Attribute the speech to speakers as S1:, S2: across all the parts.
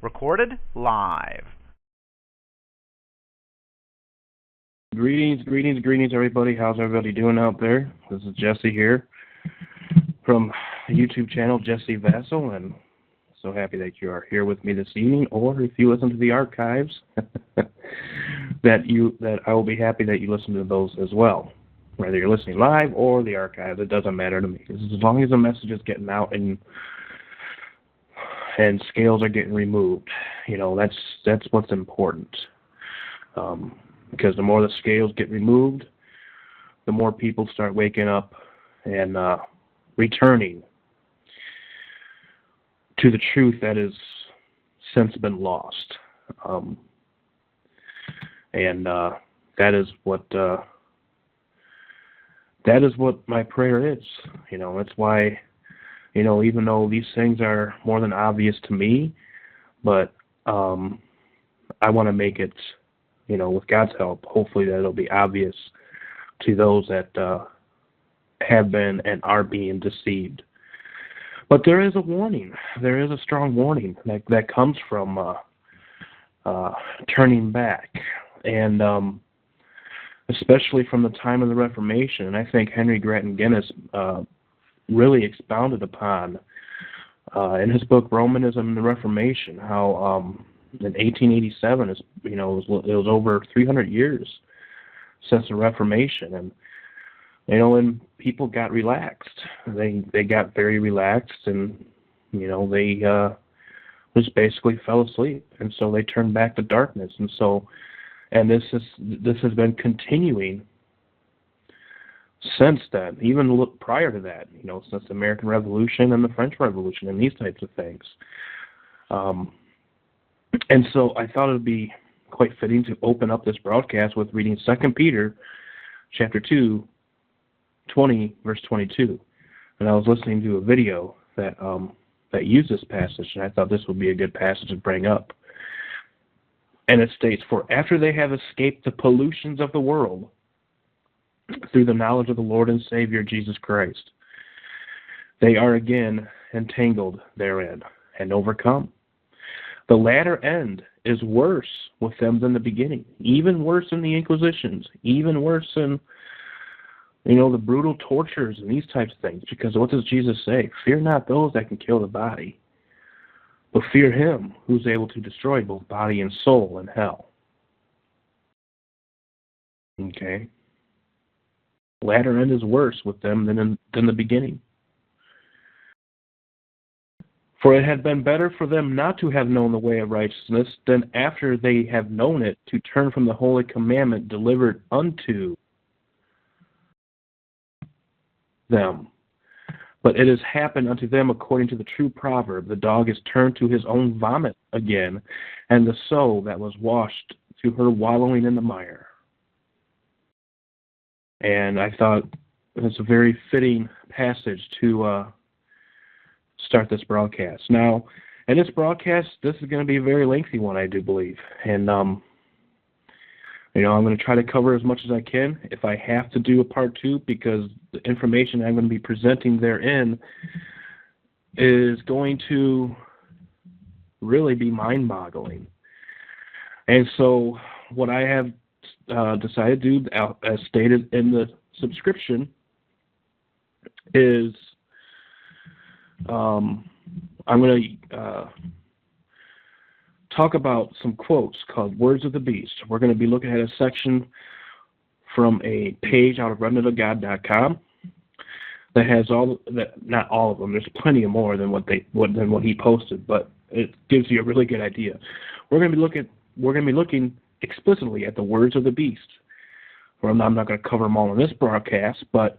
S1: Recorded live.
S2: Greetings, everybody. How's everybody doing out there? This is Jesse here from the YouTube channel, Jesse Vassal, and so happy that you are here with me this evening, or if you listen to the archives, that I will be happy that you listen to those as well. Whether you're listening live or the archives, it doesn't matter to me. As long as the message is getting out and scales are getting removed, that's what's important. Because the more the scales get removed, the more people start waking up and returning to the truth that has since been lost. That is what my prayer is. That's why, even though these things are more than obvious to me, but I want to make it, with God's help, hopefully that it'll be obvious to those that have been and are being deceived. But there is a warning. There is a strong warning that comes from turning back, and especially from the time of the Reformation. And I think Henry Grattan Guinness really expounded upon in his book Romanism and the Reformation how in 1887 it was over 300 years since the Reformation, and when people got relaxed, they got very relaxed, and they just basically fell asleep, and so they turned back to darkness, and this has been continuing since then, even prior to that, since the American Revolution and the French Revolution and these types of things. And so I thought it would be quite fitting to open up this broadcast with reading 2 Peter chapter 2, 20, verse 22. And I was listening to a video that used this passage, and I thought this would be a good passage to bring up. And it states, "For after they have escaped the pollutions of the world through the knowledge of the Lord and Savior Jesus Christ, they are again entangled therein and overcome. The latter end is worse with them than the beginning, even worse than the Inquisitions, even worse than, the brutal tortures and these types of things. Because what does Jesus say? Fear not those that can kill the body, but fear him who's able to destroy both body and soul in hell." Okay? Latter end is worse with them than the beginning. "For it had been better for them not to have known the way of righteousness than after they have known it to turn from the holy commandment delivered unto them. But it has happened unto them according to the true proverb, the dog is turned to his own vomit again, and the soul that was washed to her wallowing in the mire." And I thought it's a very fitting passage to start this broadcast. Now, in this broadcast, this is going to be a very lengthy one, I do believe. And, I'm going to try to cover as much as I can. If I have to do a part 2, because the information I'm going to be presenting therein is going to really be mind-boggling. And so what I have decided to do, as stated in the subscription, is I'm going to talk about some quotes called Words of the Beast. We're going to be looking at a section from a page out of remnantofgod.com that has not all of them. There's plenty of more than what he posted, but it gives you a really good idea. We're going to be looking explicitly at the words of the beast. I'm not going to cover them all in this broadcast, but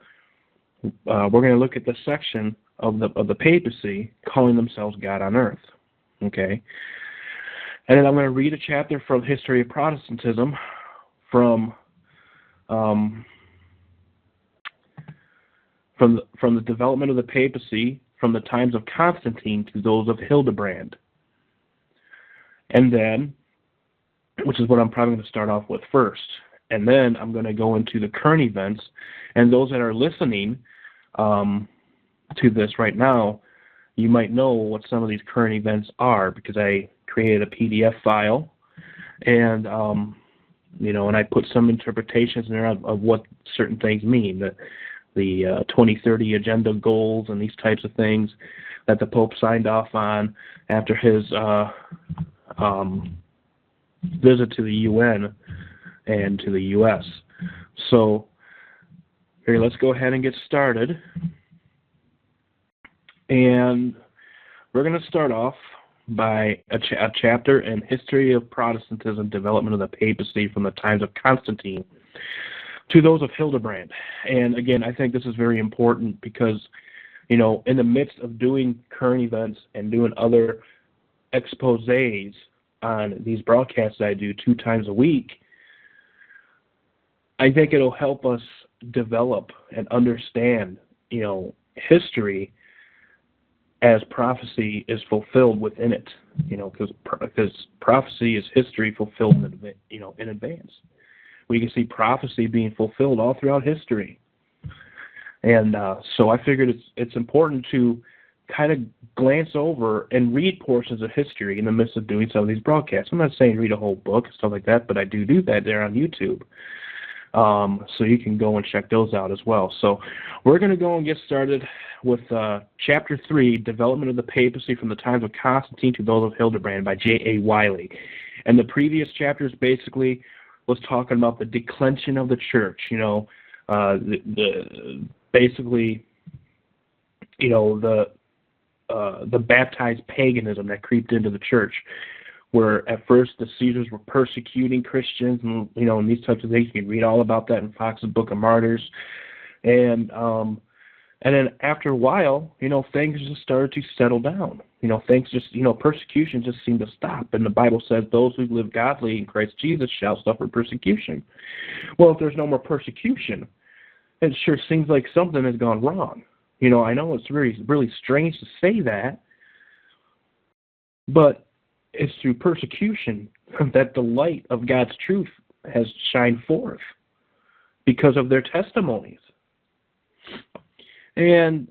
S2: we're going to look at the section of the papacy calling themselves God on earth. Okay? And then I'm going to read a chapter from History of Protestantism from the development of the papacy from the times of Constantine to those of Hildebrand. And then, which is what I'm probably going to start off with first. And then I'm going to go into the current events. And those that are listening to this right now, you might know what some of these current events are, because I created a PDF file, and and I put some interpretations in there of what certain things mean, the 2030 agenda goals and these types of things that the Pope signed off on after his visit to the UN and to the U.S. So here, let's go ahead and get started. And we're going to start off by a chapter in History of Protestantism, Development of the Papacy from the times of Constantine to those of Hildebrand. And again, I think this is very important because, in the midst of doing current events and doing other exposés on these broadcasts I do 2 times a week, I think it'll help us develop and understand, history as prophecy is fulfilled within it, because prophecy is history fulfilled in advance. We can see prophecy being fulfilled all throughout history. And so I figured it's important to kind of glance over and read portions of history in the midst of doing some of these broadcasts. I'm not saying read a whole book and stuff like that, but I do that there on YouTube. So you can go and check those out as well. So we're going to go and get started with Chapter 3, Development of the Papacy from the Times of Constantine to those of Hildebrand by JA Wylie. And the previous chapters basically was talking about the declension of the church, the baptized paganism that creeped into the church, where at first the Caesars were persecuting Christians, and and these types of things. You can read all about that in Fox's Book of Martyrs, and then after a while, things just started to settle down. Things just, persecution just seemed to stop. And the Bible says, "Those who live godly in Christ Jesus shall suffer persecution." Well, if there's no more persecution, it sure seems like something has gone wrong. I know it's really strange to say that, but it's through persecution that the light of God's truth has shined forth because of their testimonies. And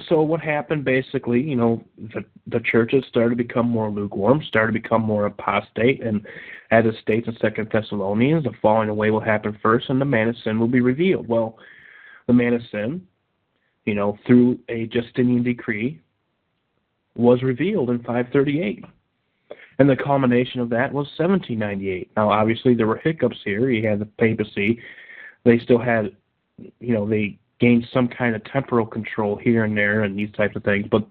S2: so what happened basically, the churches started to become more lukewarm, started to become more apostate, and as it states in 2 Thessalonians, the falling away will happen first, and the man of sin will be revealed. Well, the man of sin, through a Justinian decree, was revealed in 538. And the culmination of that was 1798. Now, obviously, there were hiccups here. You had the papacy. They still had, they gained some kind of temporal control here and there and these types of things, but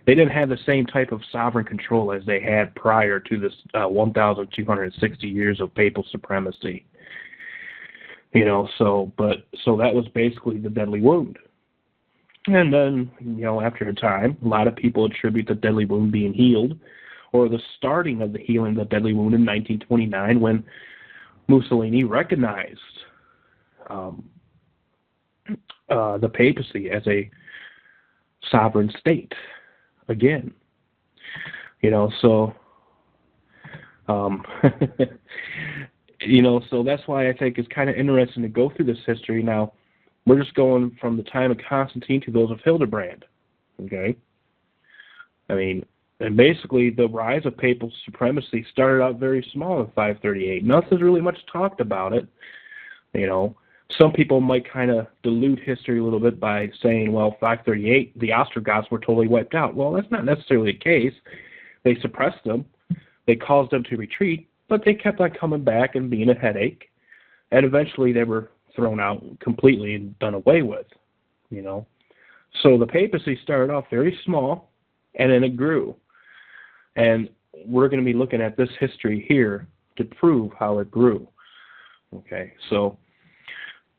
S2: they didn't have the same type of sovereign control as they had prior to this 1,260 years of papal supremacy. So that was basically the deadly wound. And then, after a time, a lot of people attribute the deadly wound being healed, or the starting of the healing of the deadly wound in 1929 when Mussolini recognized the papacy as a sovereign state again. So that's why I think it's kind of interesting to go through this history. Now, we're just going from the time of Constantine to those of Hildebrand, okay? And basically the rise of papal supremacy started out very small in 538. Nothing's really much talked about it, Some people might kind of dilute history a little bit by saying, well, 538, the Ostrogoths were totally wiped out. Well, that's not necessarily the case. They suppressed them. They caused them to retreat, but they kept on coming back and being a headache. And eventually they were thrown out completely and done away with, So the papacy started off very small, and then it grew. And we're going to be looking at this history here to prove how it grew. Okay, so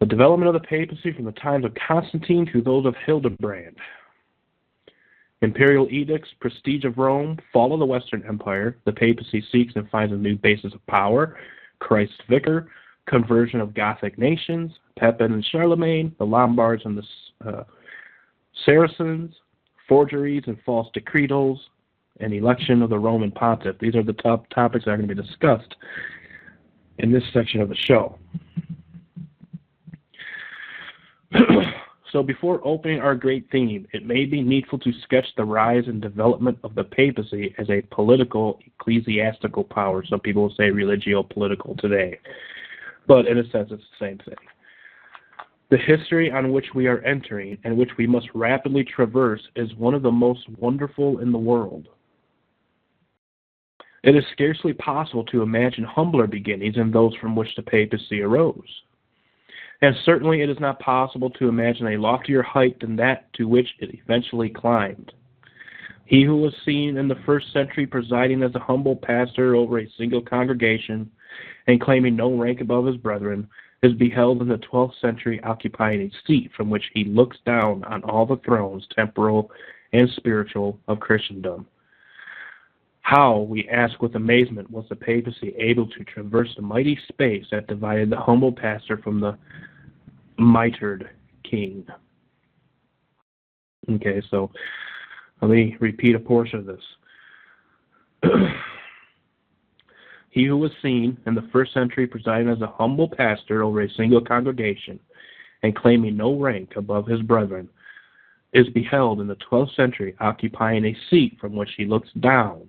S2: the development of the papacy from the times of Constantine to those of Hildebrand. Imperial edicts, prestige of Rome, fall of the Western Empire, the papacy seeks and finds a new basis of power, Christ's vicar, conversion of Gothic nations, Pepin and Charlemagne, the Lombards and the Saracens, forgeries and false decretals, and election of the Roman pontiff. These are the top topics that are going to be discussed in this section of the show. So before opening our great theme, it may be needful to sketch the rise and development of the papacy as a political, ecclesiastical power. Some people will say religio-political today, but in a sense it's the same thing. The history on which we are entering and which we must rapidly traverse is one of the most wonderful in the world. It is scarcely possible to imagine humbler beginnings than those from which the papacy arose. And certainly it is not possible to imagine a loftier height than that to which it eventually climbed. He who was seen in the first century presiding as a humble pastor over a single congregation and claiming no rank above his brethren is beheld in the 12th century occupying a seat from which he looks down on all the thrones, temporal and spiritual, of Christendom. How, we ask with amazement, was the papacy able to traverse the mighty space that divided the humble pastor from the mitred king? Okay, so let me repeat a portion of this. He who was seen in the first century presiding as a humble pastor over a single congregation and claiming no rank above his brethren is beheld in the 12th century occupying a seat from which he looks down.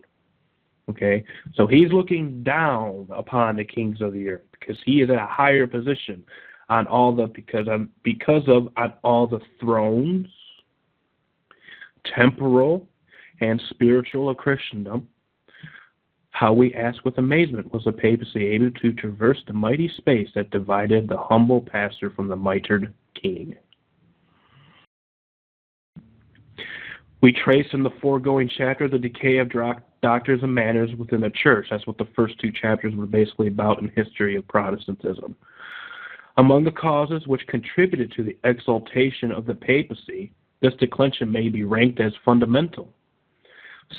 S2: Okay, so he's looking down upon the kings of the earth because he is at a higher position on all the on all the thrones, temporal and spiritual, of Christendom. How, we ask with amazement, was the papacy able to traverse the mighty space that divided the humble pastor from the mitred king? We trace in the foregoing chapter the decay of doctrines and manners within the church. That's what the first two chapters were basically about in History of Protestantism. Among the causes which contributed to the exaltation of the papacy, this declension may be ranked as fundamental,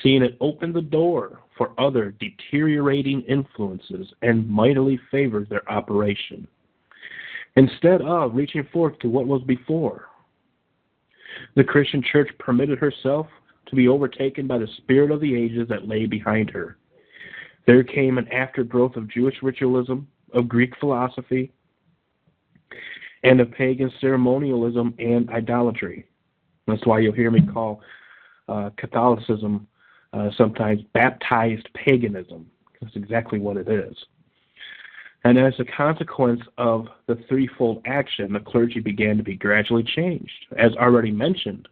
S2: seeing it opened the door for other deteriorating influences and mightily favored their operation, instead of reaching forth to what was before. The Christian church permitted herself to be overtaken by the spirit of the ages that lay behind her. There came an aftergrowth of Jewish ritualism, of Greek philosophy, and of pagan ceremonialism and idolatry. That's why you'll hear me call Catholicism sometimes baptized paganism. That's exactly what it is. And as a consequence of the threefold action, the clergy began to be gradually changed, as already mentioned,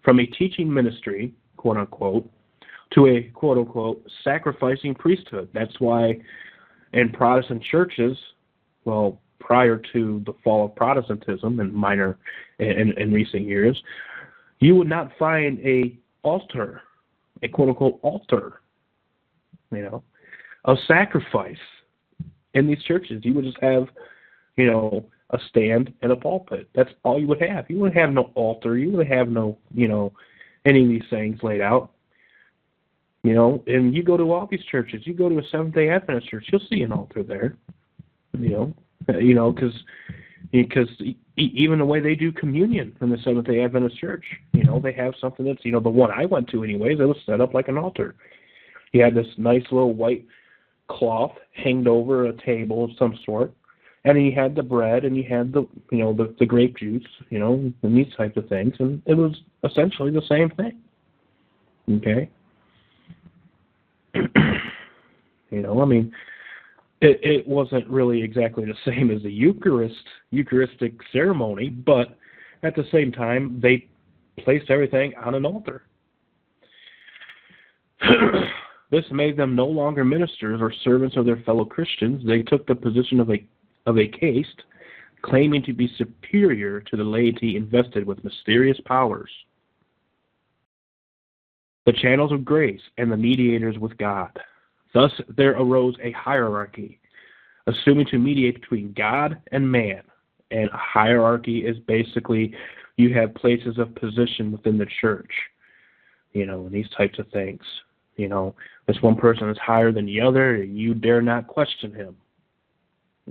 S2: from a teaching ministry, quote-unquote, to a, quote-unquote, sacrificing priesthood. That's why in Protestant churches, well, prior to the fall of Protestantism in recent years, you would not find a altar, a quote-unquote altar, of sacrifice in these churches. You would just have, a stand and a pulpit. That's all you would have. You wouldn't have no altar. You would have no, any of these things laid out. And you go to all these churches. You go to a Seventh-day Adventist church, you'll see an altar there. Because even the way they do communion in the Seventh-day Adventist church, they have something that's, the one I went to anyways, it was set up like an altar. You had this nice little white cloth hanged over a table of some sort, and then you had the bread, and you had the grape juice, and these types of things, and it was essentially the same thing. Okay? It wasn't really exactly the same as the Eucharistic ceremony, but at the same time, they placed everything on an altar. This made them no longer ministers or servants of their fellow Christians. They took the position of a caste, claiming to be superior to the laity invested with mysterious powers, the channels of grace, and the mediators with God. Thus there arose a hierarchy, assuming to mediate between God and man. And a hierarchy is basically you have places of position within the church, and these types of things. This one person is higher than the other, and you dare not question him.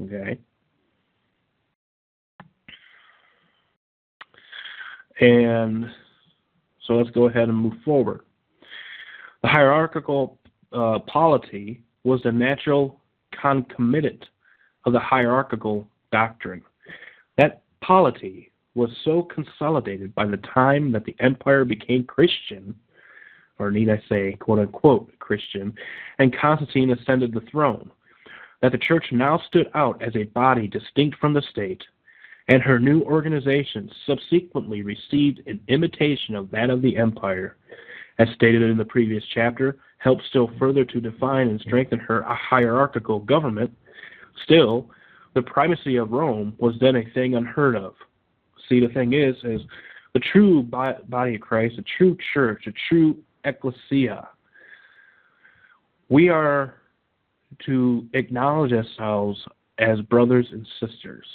S2: Okay? And so let's go ahead and move forward. The hierarchical polity was the natural concomitant of the hierarchical doctrine. That polity was so consolidated by the time that the empire became Christian, or need I say, quote-unquote, Christian, and Constantine ascended the throne, that the church now stood out as a body distinct from the state, and her new organization subsequently received an imitation of that of the empire, as stated in the previous chapter, helped still further to define and strengthen her hierarchical government. Still, the primacy of Rome was then a thing unheard of. See, the thing is the true body of Christ, the true church, the true ecclesia, we are to acknowledge ourselves as brothers and sisters.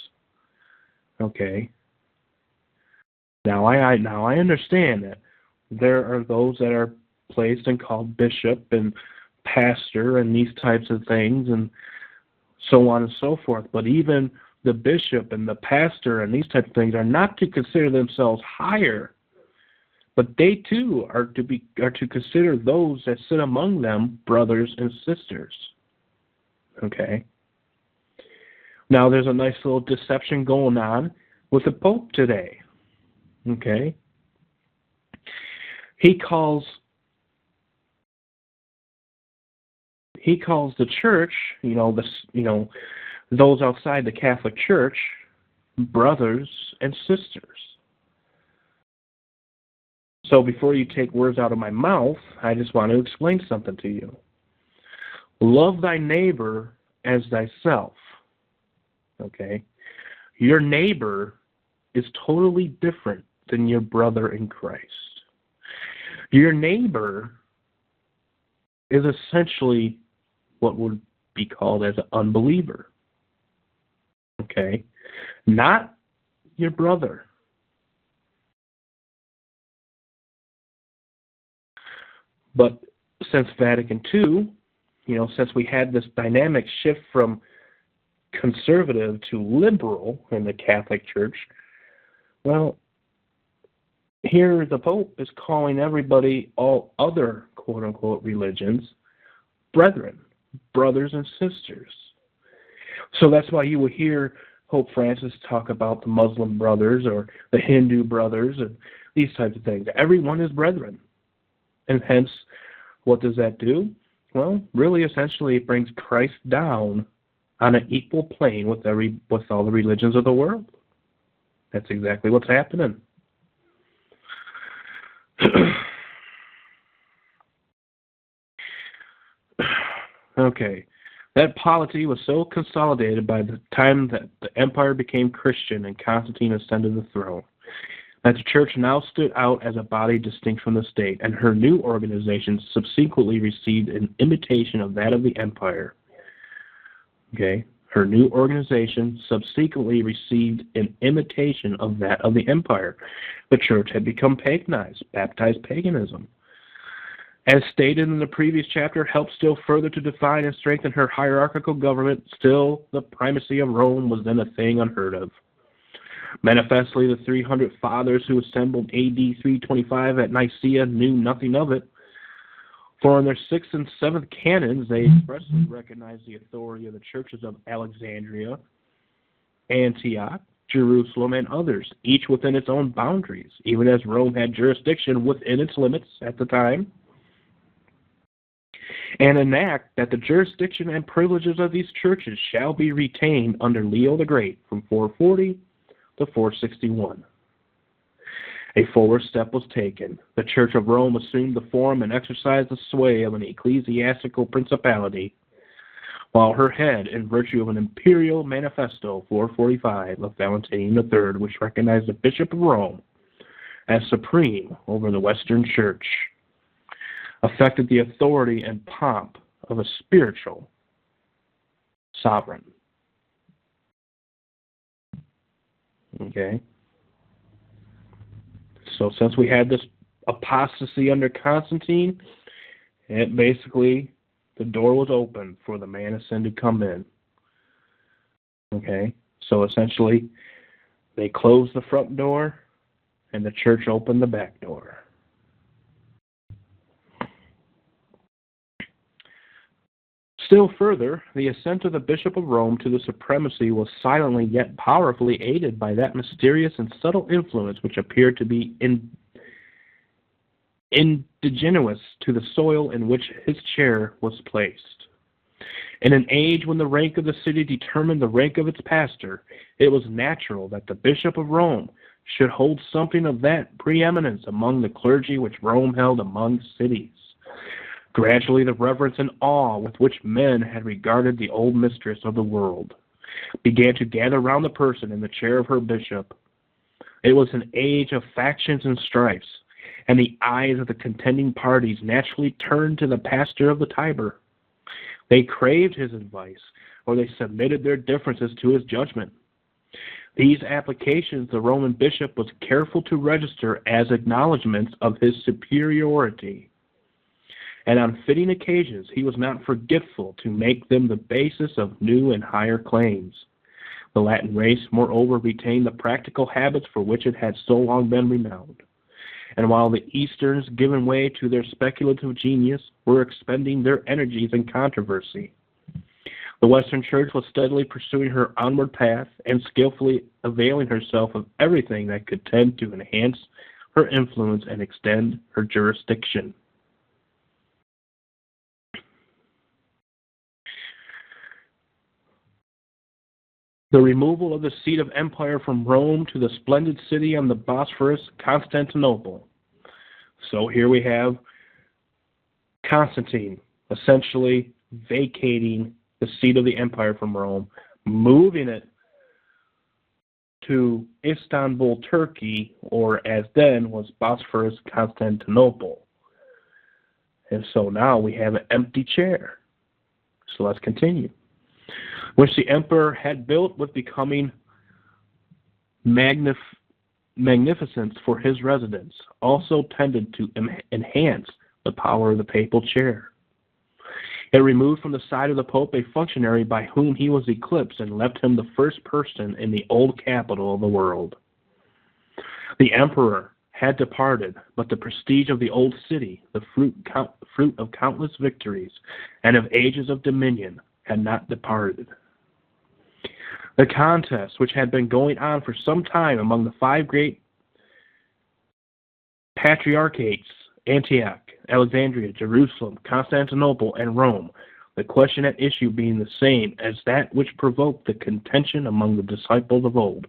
S2: Okay? Now I understand that there are those that are placed and called bishop and pastor and these types of things and so on and so forth. But even the bishop and the pastor and these types of things are not to consider themselves higher, but they too are to consider those that sit among them brothers and sisters. Okay? Now there's a nice little deception going on with the Pope today. Okay? He calls the church, those outside the Catholic Church, brothers and sisters. So before you take words out of my mouth, I just want to explain something to you. Love thy neighbor as thyself. Okay? Your neighbor is totally different than your brother in Christ. Your neighbor is essentially what would be called as an unbeliever. Okay? Not your brother. But since Vatican II, since we had this dynamic shift from conservative to liberal in the Catholic Church, well, here the Pope is calling everybody, all other quote-unquote religions, brethren, brothers and sisters. So that's why you will hear Pope Francis talk about the Muslim brothers or the Hindu brothers and these types of things. Everyone is brethren. And hence, what does that do? Well, really, essentially, it brings Christ down on an equal plane with all the religions of the world. That's exactly what's happening. Okay. That polity was so consolidated by the time that the empire became Christian and Constantine ascended the throne, that the church now stood out as a body distinct from the state, and her new organization subsequently received an imitation of that of the empire. Okay? Her new organization subsequently received an imitation of that of the empire. The church had become paganized, baptized paganism. As stated in the previous chapter, helped still further to define and strengthen her hierarchical government. Still, the primacy of Rome was then a thing unheard of. Manifestly, the 300 fathers who assembled AD 325 at Nicaea knew nothing of it, for in their 6th and 7th canons they expressly recognized the authority of the churches of Alexandria, Antioch, Jerusalem, and others, each within its own boundaries, even as Rome had jurisdiction within its limits at the time, and enact that the jurisdiction and privileges of these churches shall be retained under Leo the Great from 440 to 461. A forward step was taken. The Church of Rome assumed the form and exercised the sway of an ecclesiastical principality, while her head, in virtue of an imperial manifesto, 445, of Valentine III, which recognized the Bishop of Rome as supreme over the Western Church, affected the authority and pomp of a spiritual sovereign. Okay? So since we had this apostasy under Constantine, it basically, the door was open for the man of sin to come in. Okay? So essentially, they closed the front door, and the church opened the back door. Still further, the ascent of the Bishop of Rome to the supremacy was silently yet powerfully aided by that mysterious and subtle influence which appeared to be indigenous to the soil in which his chair was placed. In an age when the rank of the city determined the rank of its pastor, it was natural that the Bishop of Rome should hold something of that preeminence among the clergy which Rome held among cities. Gradually, the reverence and awe with which men had regarded the old mistress of the world began to gather round the person in the chair of her bishop. It was an age of factions and strifes, and the eyes of the contending parties naturally turned to the pastor of the Tiber. They craved his advice, or they submitted their differences to his judgment. These applications the Roman bishop was careful to register as acknowledgments of his superiority, and on fitting occasions he was not forgetful to make them the basis of new and higher claims. The Latin race, moreover, retained the practical habits for which it had so long been renowned, and while the Easterns, given way to their speculative genius, were expending their energies in controversy, the Western Church was steadily pursuing her onward path and skillfully availing herself of everything that could tend to enhance her influence and extend her jurisdiction. The removal of the seat of empire from Rome to the splendid city on the Bosphorus, Constantinople. So here we have Constantine essentially vacating the seat of the empire from Rome, moving it to Istanbul, Turkey, or as then was Bosphorus, Constantinople. And so now we have an empty chair. So let's continue. Which the emperor had built with becoming magnificence for his residence, also tended to enhance the power of the papal chair. It removed from the side of the Pope a functionary by whom he was eclipsed and left him the first person in the old capital of the world. The emperor had departed, but the prestige of the old city, the fruit of countless victories and of ages of dominion, had not departed. The contest, which had been going on for some time among the five great patriarchates, Antioch, Alexandria, Jerusalem, Constantinople, and Rome, the question at issue being the same as that which provoked the contention among the disciples of old,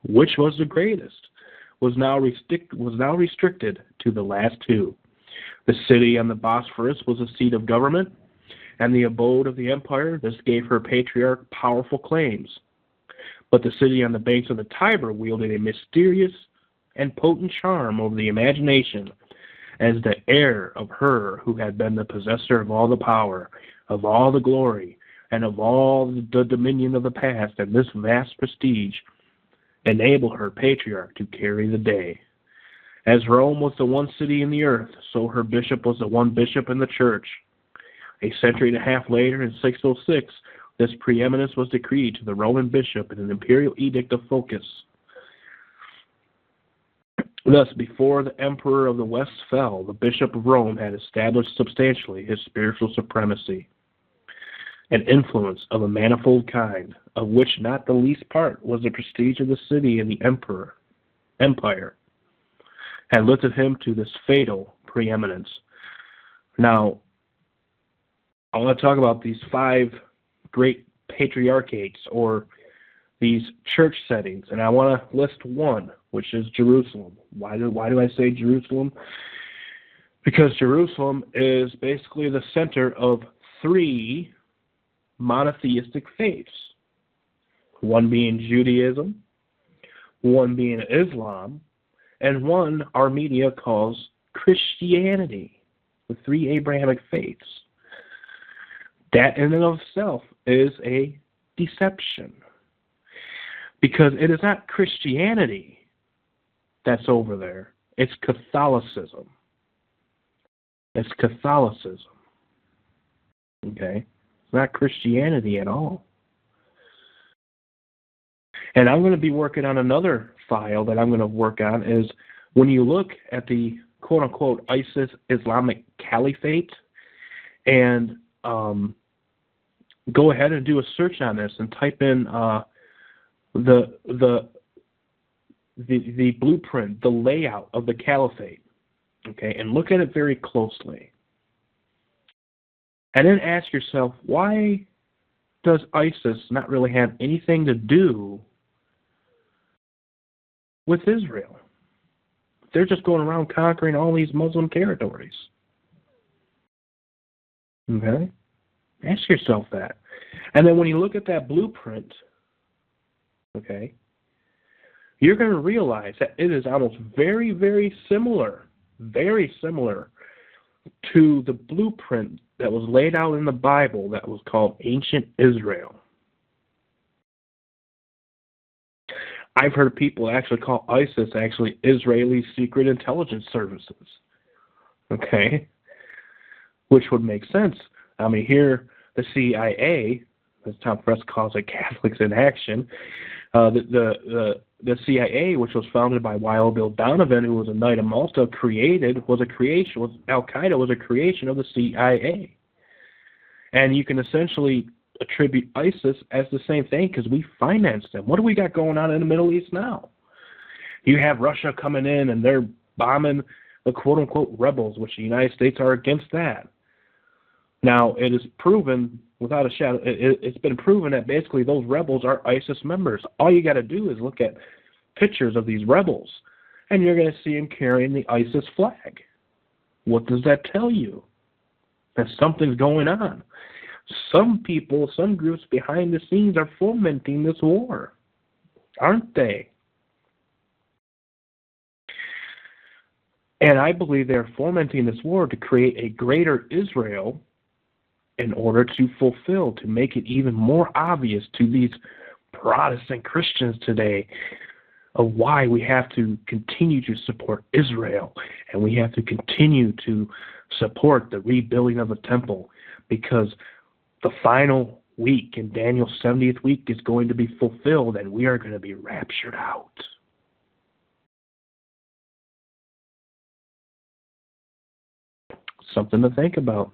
S2: which was the greatest, was now restricted to the last two. The city on the Bosphorus was a seat of government, and the abode of the empire. This gave her patriarch powerful claims. But the city on the banks of the Tiber wielded a mysterious and potent charm over the imagination as the heir of her who had been the possessor of all the power, of all the glory, and of all the dominion of the past, and this vast prestige enabled her patriarch to carry the day. As Rome was the one city in the earth, so her bishop was the one bishop in the church. A century and a half later, in 606, this preeminence was decreed to the Roman bishop in an imperial edict of Focus. Thus, before the emperor of the West fell, the Bishop of Rome had established substantially his spiritual supremacy, an influence of a manifold kind, of which not the least part was the prestige of the city and the empire, had lifted him to this fatal preeminence. Now, I want to talk about these five great patriarchates, or these church settings, and I want to list one, which is Jerusalem. Why do I say Jerusalem? Because Jerusalem is basically the center of three monotheistic faiths, one being Judaism, one being Islam, and one our media calls Christianity, the three Abrahamic faiths. That in and of itself is a deception, because it is not Christianity that's over there. It's Catholicism. It's Catholicism. Okay? It's not Christianity at all. And I'm going to be working on another file that I'm going to work on is when you look at the quote-unquote ISIS Islamic Caliphate and go ahead and do a search on this and type in the blueprint, the layout of the caliphate, okay, and look at it very closely. And then ask yourself, why does ISIS not really have anything to do with Israel? They're just going around conquering all these Muslim territories. Okay? Ask yourself that. And then when you look at that blueprint, okay, you're going to realize that it is almost very, very similar to the blueprint that was laid out in the Bible that was called Ancient Israel. I've heard people actually call ISIS actually Israeli Secret Intelligence Services. Okay? Which would make sense. I mean, here, the CIA, as Tom Press calls it, Catholics in Action, the CIA, which was founded by Wylie Bill Donovan, who was a Knight of Malta, Al-Qaeda was a creation of the CIA. And you can essentially attribute ISIS as the same thing because we finance them. What do we got going on in the Middle East now? You have Russia coming in and they're bombing the quote-unquote rebels, which the United States are against that. Now, it is proven, without a shadow, it's been proven that basically those rebels are ISIS members. All you got to do is look at pictures of these rebels, and you're going to see them carrying the ISIS flag. What does that tell you? That something's going on. Some people, some groups behind the scenes are fomenting this war, aren't they? And I believe they're fomenting this war to create a greater Israel in order to fulfill, to make it even more obvious to these Protestant Christians today of why we have to continue to support Israel and we have to continue to support the rebuilding of the temple, because the final week in Daniel's 70th week is going to be fulfilled and we are going to be raptured out. Something to think about.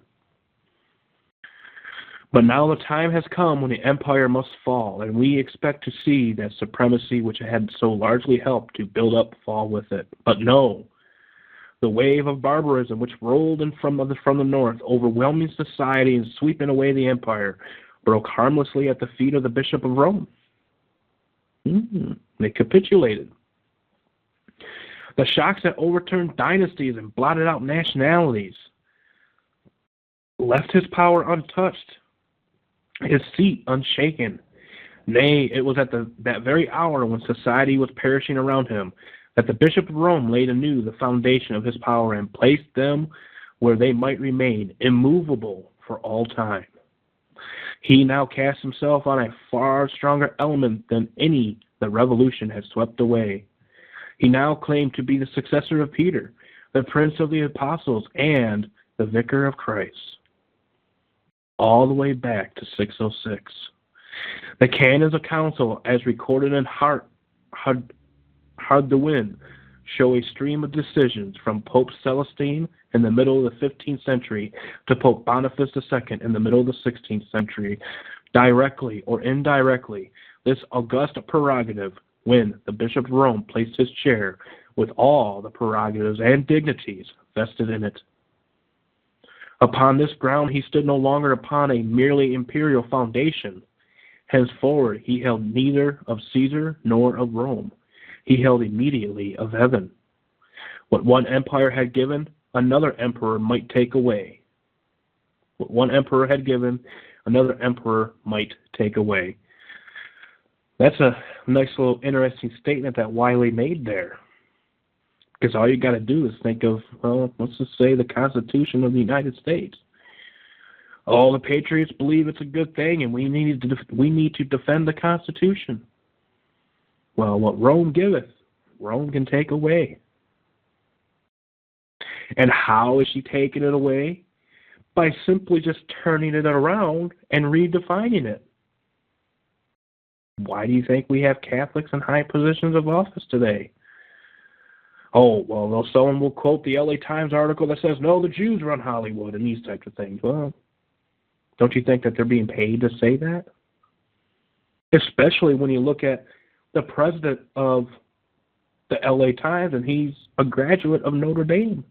S2: But now the time has come when the empire must fall, and we expect to see that supremacy which had so largely helped to build up fall with it. But no, the wave of barbarism which rolled in from the north, overwhelming society and sweeping away the empire, broke harmlessly at the feet of the Bishop of Rome. They capitulated. The shocks that overturned dynasties and blotted out nationalities left his power untouched, his seat unshaken. Nay, it was at that very hour when society was perishing around him that the Bishop of Rome laid anew the foundation of his power and placed them where they might remain immovable for all time. He now cast himself on a far stronger element than any the revolution had swept away. He now claimed to be the successor of Peter, the Prince of the Apostles, and the Vicar of Christ. All the way back to 606. The canons of council, as recorded in Hard the Wind, show a stream of decisions from Pope Celestine in the middle of the 15th century to Pope Boniface II in the middle of the 16th century. Directly or indirectly, this august prerogative, when the Bishop of Rome placed his chair with all the prerogatives and dignities vested in it. Upon this ground he stood no longer upon a merely imperial foundation. Henceforward he held neither of Caesar nor of Rome. He held immediately of heaven. What one empire had given, another emperor might take away. What one emperor had given, another emperor might take away. That's a nice little interesting statement that Wylie made there. Because all you got to do is think of, well, let's just say the Constitution of the United States. All the patriots believe it's a good thing, and we need to defend the Constitution. Well, what Rome giveth, Rome can take away. And how is she taking it away? By simply just turning it around and redefining it. Why do you think we have Catholics in high positions of office today? Oh, well, someone will quote the LA Times article that says, no, the Jews run Hollywood and these types of things. Well, Don't you think that they're being paid to say that? Especially when you look at the president of the LA Times, and he's a graduate of Notre Dame.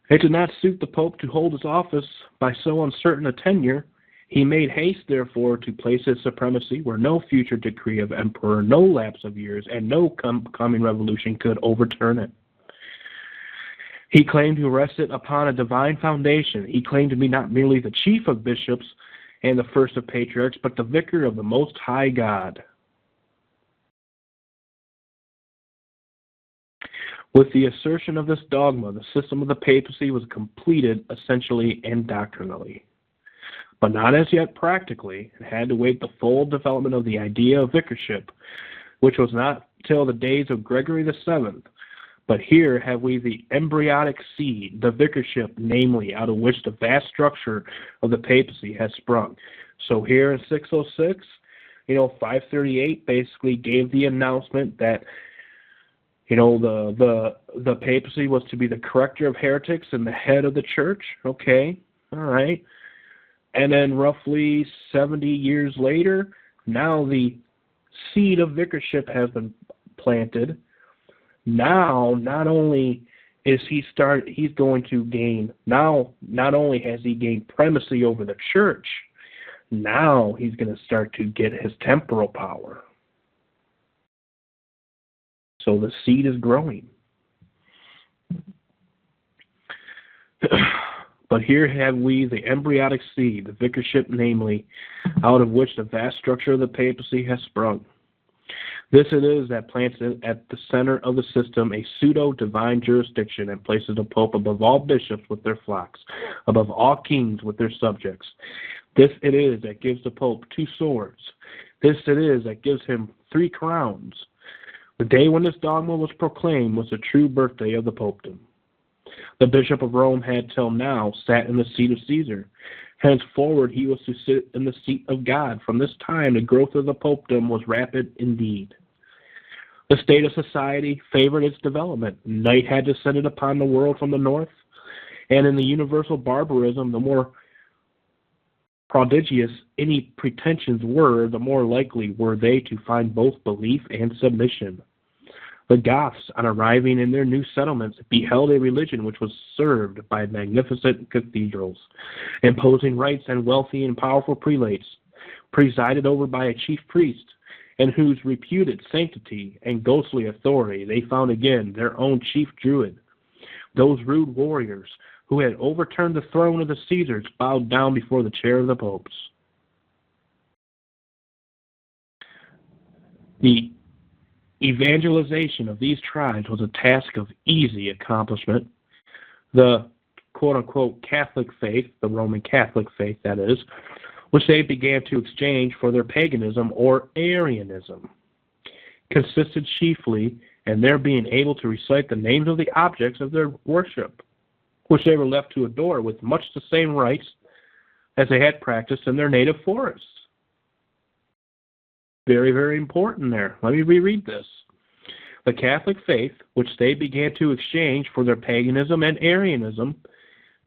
S2: It did not suit the Pope to hold his office by so uncertain a tenure. He made haste, therefore, to place his supremacy where no future decree of emperor, no lapse of years, and no coming revolution could overturn it. He claimed to rest it upon a divine foundation. He claimed to be not merely the chief of bishops and the first of patriarchs, but the vicar of the Most High God. With the assertion of this dogma, the system of the papacy was completed essentially and doctrinally, but not as yet practically. It had to wait the full development of the idea of vicarship, which was not till the days of Gregory VII. But here have we the embryonic seed, the vicarship, namely, out of which the vast structure of the papacy has sprung. So here in 606, 538 basically gave the announcement that the papacy was to be the corrector of heretics and the head of the church. Okay, all right. And then roughly 70 years later, now the seed of vicarship has been planted. Now, not only is he's going to gain, now not only has he gained primacy over the church, now he's going to start to get his temporal power. So the seed is growing. But here have we the embryonic seed, the vicarship, namely, out of which the vast structure of the papacy has sprung. This it is that plants at the center of the system a pseudo-divine jurisdiction and places the Pope above all bishops with their flocks, above all kings with their subjects. This it is that gives the Pope 2 swords. This it is that gives him 3 crowns. The day when this dogma was proclaimed was the true birthday of the popedom. The Bishop of Rome had till now sat in the seat of Caesar. Henceforward he was to sit in the seat of God. From this time the growth of the popedom was rapid indeed. The state of society favored its development. Night had descended upon the world from the north, and in the universal barbarism, the more prodigious any pretensions were, the more likely were they to find both belief and submission. The Goths, on arriving in their new settlements, beheld a religion which was served by magnificent cathedrals, imposing rites and wealthy and powerful prelates, presided over by a chief priest, and whose reputed sanctity and ghostly authority they found again their own chief druid. Those rude warriors who had overturned the throne of the Caesars bowed down before the chair of the popes. The evangelization of these tribes was a task of easy accomplishment. The quote-unquote Catholic faith, the Roman Catholic faith, that is, which they began to exchange for their paganism or Arianism, consisted chiefly in their being able to recite the names of the objects of their worship, which they were left to adore with much the same rites as they had practiced in their native forests. Very, very important there. Let me reread this. The Catholic faith, which they began to exchange for their paganism and Arianism,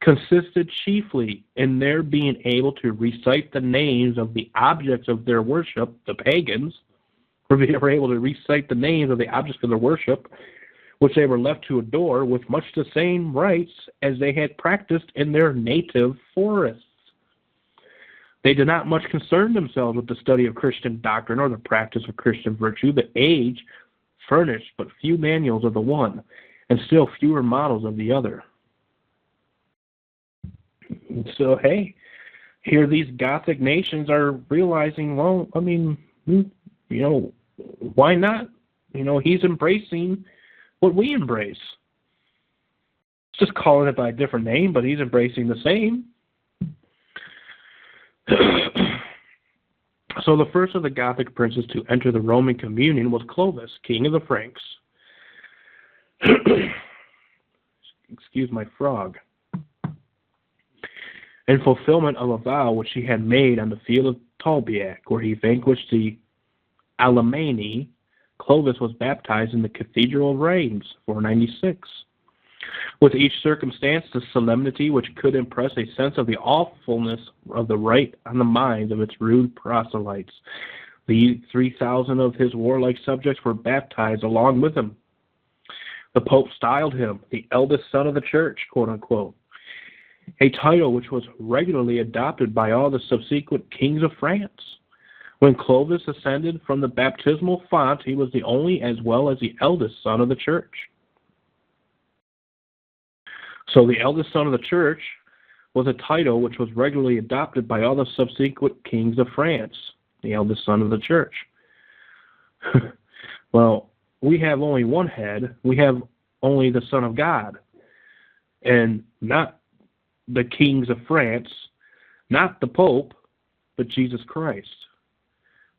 S2: consisted chiefly in their being able to recite the names of the objects of their worship, the pagans, were able to recite the names of the objects of their worship, which they were left to adore with much the same rites as they had practiced in their native forests. They did not much concern themselves with the study of Christian doctrine or the practice of Christian virtue. The age furnished but few manuals of the one, and still fewer models of the other. So, hey, here these Gothic nations are realizing, well, I mean, why not? He's embracing what we embrace. Just calling it by a different name, but he's embracing the same. So the first of the Gothic princes to enter the Roman communion was Clovis, king of the Franks. Excuse my frog. In fulfillment of a vow which he had made on the field of Tolbiac, where he vanquished the Alemanni, Clovis was baptized in the Cathedral of Reims, 496. With each circumstance, the solemnity which could impress a sense of the awfulness of the rite on the minds of its rude proselytes. The 3,000 of his warlike subjects were baptized along with him. The Pope styled him the eldest son of the church, quote unquote, a title which was regularly adopted by all the subsequent kings of France. When Clovis ascended from the baptismal font, he was the only as well as the eldest son of the church. So the eldest son of the church was a title which was regularly adopted by all the subsequent kings of France, the eldest son of the church. Well, we have only one head. We have only the Son of God, and not the kings of France, not the Pope, but Jesus Christ.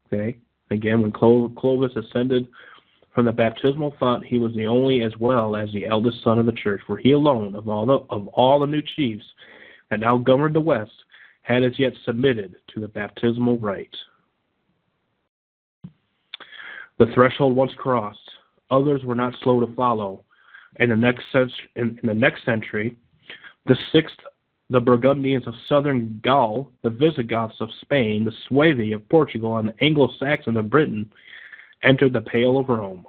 S2: Okay? Again, when Clovis ascended from the baptismal font, he was the only as well as the eldest son of the church, for he alone of all the new chiefs that now governed the West had as yet submitted to the baptismal rite. The threshold once crossed, others were not slow to follow. In the next century, the sixth, the Burgundians of southern Gaul, the Visigoths of Spain, the Suevi of Portugal, and the Anglo-Saxons of Britain entered the Pale of Rome.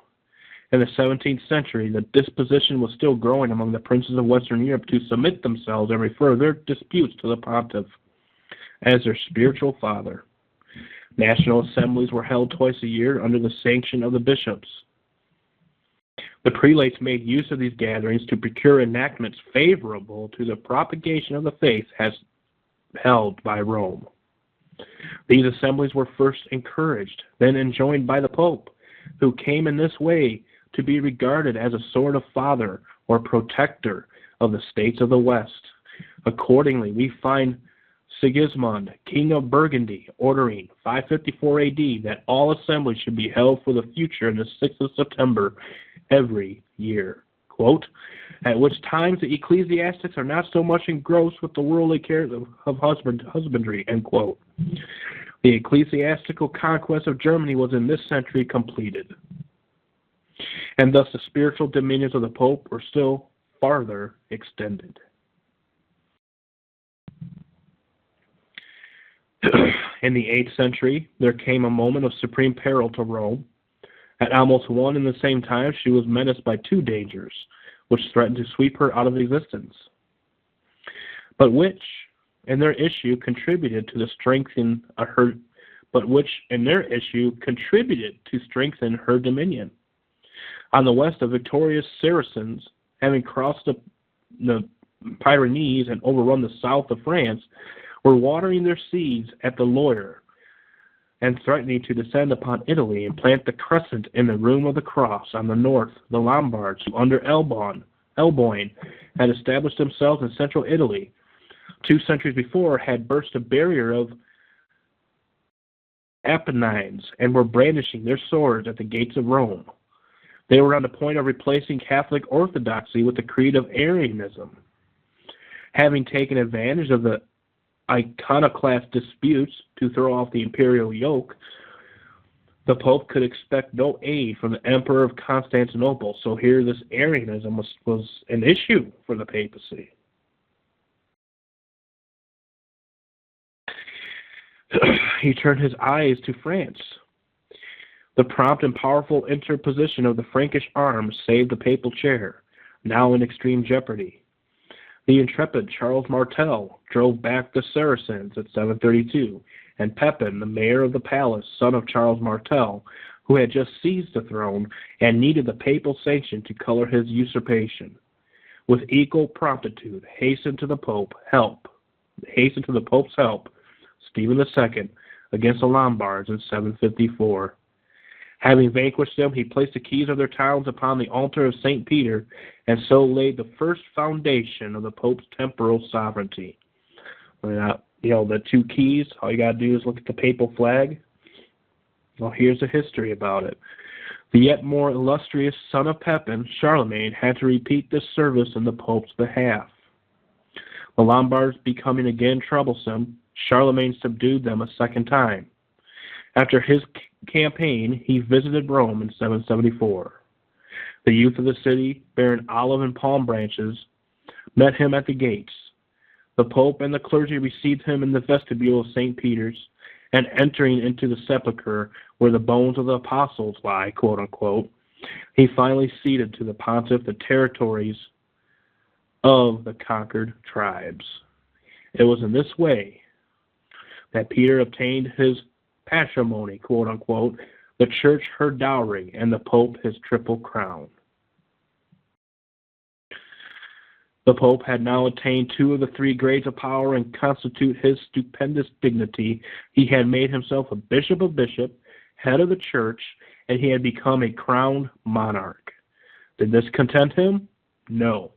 S2: In the 17th century, the disposition was still growing among the princes of Western Europe to submit themselves and refer their disputes to the pontiff as their spiritual father. National assemblies were held twice a year under the sanction of the bishops. The prelates made use of these gatherings to procure enactments favorable to the propagation of the faith as held by Rome. These assemblies were first encouraged, then enjoined by the Pope, who came in this way to be regarded as a sort of father or protector of the states of the West. Accordingly, we find Sigismund, king of Burgundy, ordering 554 AD that all assemblies should be held for the future on the 6th of September every year. Quote, at which times the ecclesiastics are not so much engrossed with the worldly cares of husbandry, end quote. The ecclesiastical conquest of Germany was in this century completed, and thus the spiritual dominions of the Pope were still farther extended. In the 8th century, there came a moment of supreme peril to Rome. At almost one and the same time, she was menaced by two dangers, which threatened to sweep her out of existence, but which, in their issue, contributed to strengthen her dominion. On the west, the victorious Saracens, having crossed the Pyrenees and overrun the south of France, were watering their seeds at the Loire and threatening to descend upon Italy and plant the crescent in the room of the cross. On the north, the Lombards, who under Elboin had established themselves in central Italy, 2 centuries before had burst a barrier of Apennines and were brandishing their swords at the gates of Rome. They were on the point of replacing Catholic orthodoxy with the creed of Arianism. Having taken advantage of the iconoclast disputes to throw off the imperial yoke, the Pope could expect no aid from the Emperor of Constantinople. So here this Arianism was an issue for the papacy. He turned his eyes to France. The prompt and powerful interposition of the Frankish arms saved the papal chair, now in extreme jeopardy. The intrepid Charles Martel drove back the Saracens at 732, and Pepin, the mayor of the palace, son of Charles Martel, who had just seized the throne and needed the papal sanction to color his usurpation, with equal promptitude hastened to the Pope's help, Stephen II, against the Lombards in 754. Having vanquished them, he placed the keys of their towns upon the altar of St. Peter, and so laid the first foundation of the Pope's temporal sovereignty. The 2 keys, all you got to do is look at the papal flag. Well, here's the history about it. The yet more illustrious son of Pepin, Charlemagne, had to repeat this service in the Pope's behalf. The Lombards becoming again troublesome, Charlemagne subdued them a second time. After his campaign, he visited Rome in 774. The youth of the city, bearing olive and palm branches, met him at the gates. The Pope and the clergy received him in the vestibule of St. Peter's, and entering into the sepulchre where the bones of the apostles lie, quote unquote, he finally ceded to the pontiff the territories of the conquered tribes. It was in this way that Peter obtained his patrimony, quote unquote, the church her dowry, and the Pope his triple crown. The Pope had now attained 2 of the 3 grades of power and constitute his stupendous dignity. He had made himself a bishop of bishops, head of the church, and he had become a crowned monarch. Did this content him? No.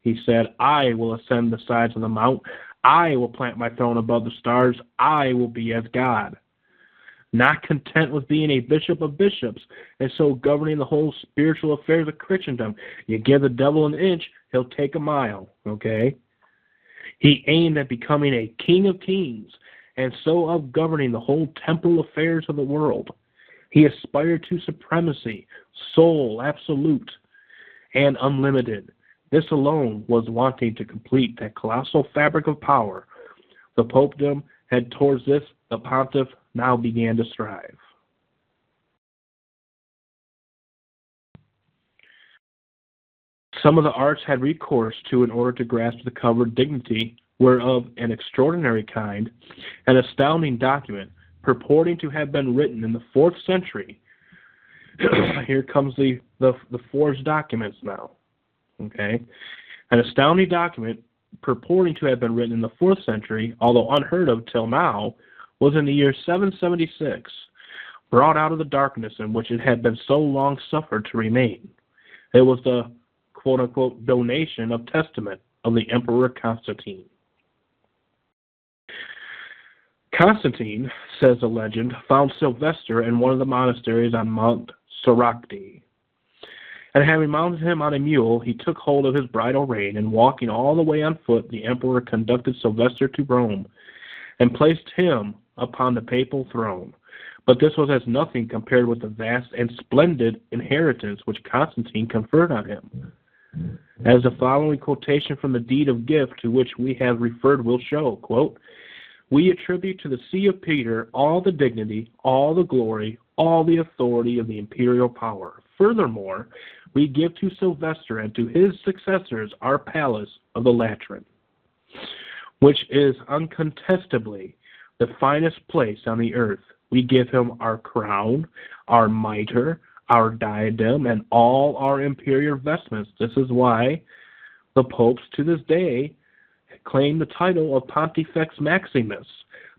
S2: He said, I will ascend the sides of the mount. I will plant my throne above the stars. I will be as God. Not content with being a bishop of bishops and so governing the whole spiritual affairs of Christendom, you give the devil an inch, he'll take a mile, okay? He aimed at becoming a king of kings and so of governing the whole temporal affairs of the world. He aspired to supremacy, sole, absolute, and unlimited. This alone was wanting to complete that colossal fabric of power. The popedom had towards this the pontiff now began to strive. Some of the arts had recourse to in order to grasp the covered dignity were of an extraordinary kind, an astounding document purporting to have been written in the 4th century. Here comes the forged documents now. Okay, an astounding document purporting to have been written in the 4th century, although unheard of till now, was in the year 776, brought out of the darkness in which it had been so long suffered to remain. It was the quote-unquote donation of testament of the Emperor Constantine. Constantine, says the legend, found Sylvester in one of the monasteries on Mount Soracte. And having mounted him on a mule, he took hold of his bridle rein, and walking all the way on foot, the emperor conducted Sylvester to Rome, and placed him upon the papal throne. But this was as nothing compared with the vast and splendid inheritance which Constantine conferred on him. As the following quotation from the deed of gift to which we have referred will show, quote, we attribute to the See of Peter all the dignity, all the glory, all the authority of the imperial power. Furthermore, we give to Sylvester and to his successors our palace of the Lateran, which is uncontestably the finest place on the earth. We give him our crown, our mitre, our diadem, and all our imperial vestments. This is why the popes to this day claim the title of Pontifex Maximus,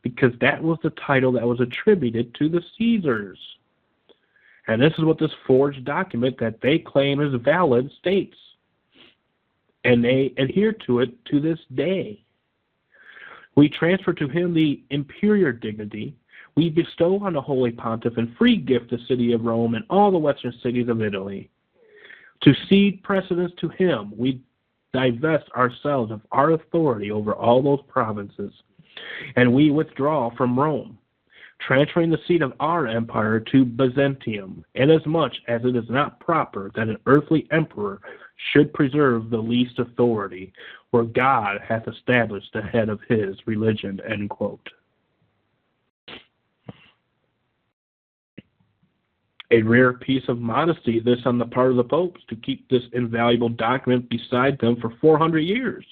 S2: because that was the title that was attributed to the Caesars. And this is what this forged document that they claim is valid states. And they adhere to it to this day. We transfer to him the imperial dignity. We bestow on the Holy Pontiff in free gift the city of Rome and all the western cities of Italy. To cede precedence to him, we divest ourselves of our authority over all those provinces, and we withdraw from Rome, transferring the seat of our empire to Byzantium, inasmuch as it is not proper that an earthly emperor should preserve the least authority, where God hath established the head of his religion, end quote. A rare piece of modesty, this on the part of the popes, to keep this invaluable document beside them for 400 years.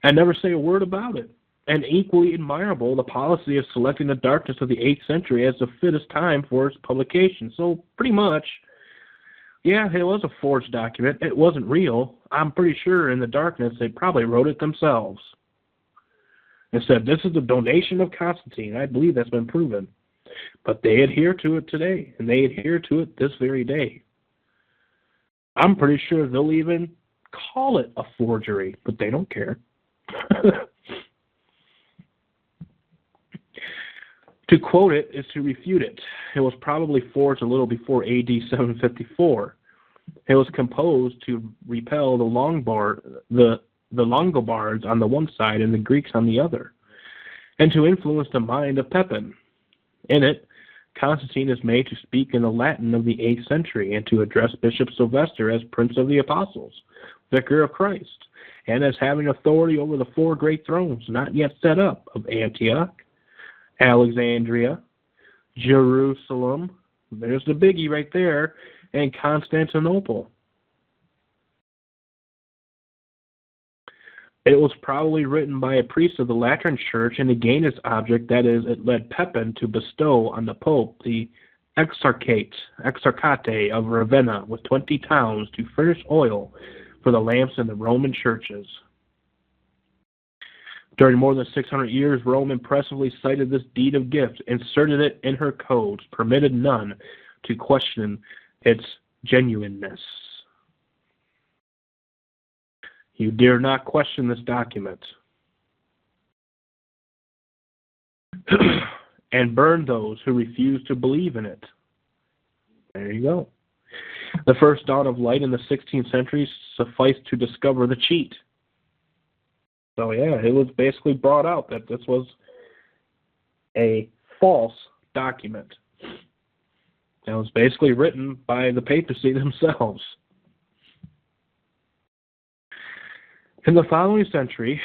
S2: And never say a word about it. And equally admirable, the policy of selecting the darkness of the 8th century as the fittest time for its publication. So, pretty much, yeah, it was a forged document. It wasn't real. I'm pretty sure in the darkness they probably wrote it themselves. And said, this is the donation of Constantine. I believe that's been proven. But they adhere to it today, and they adhere to it this very day. I'm pretty sure they'll even call it a forgery, but they don't care. To quote it is to refute it. It was probably forged a little before AD 754. It was composed to repel the Longobards on the one side and the Greeks on the other, and to influence the mind of Pepin. In it, Constantine is made to speak in the Latin of the 8th century and to address Bishop Sylvester as Prince of the Apostles, vicar of Christ, and as having authority over the 4 great thrones not yet set up of Antioch, Alexandria, Jerusalem, there's the biggie right there, and Constantinople. It was probably written by a priest of the Lateran Church and to gain its object, that is, it led Pepin to bestow on the Pope the exarchate of Ravenna with 20 towns to furnish oil for the lamps in the Roman churches. During more than 600 years, Rome impressively cited this deed of gift, inserted it in her codes, permitted none to question its genuineness. You dare not question this document. And burn those who refuse to believe in it. There you go. The first dawn of light in the 16th century sufficed to discover the cheat. So yeah, it was basically brought out that this was a false document. It was basically written by the papacy themselves. In the following century,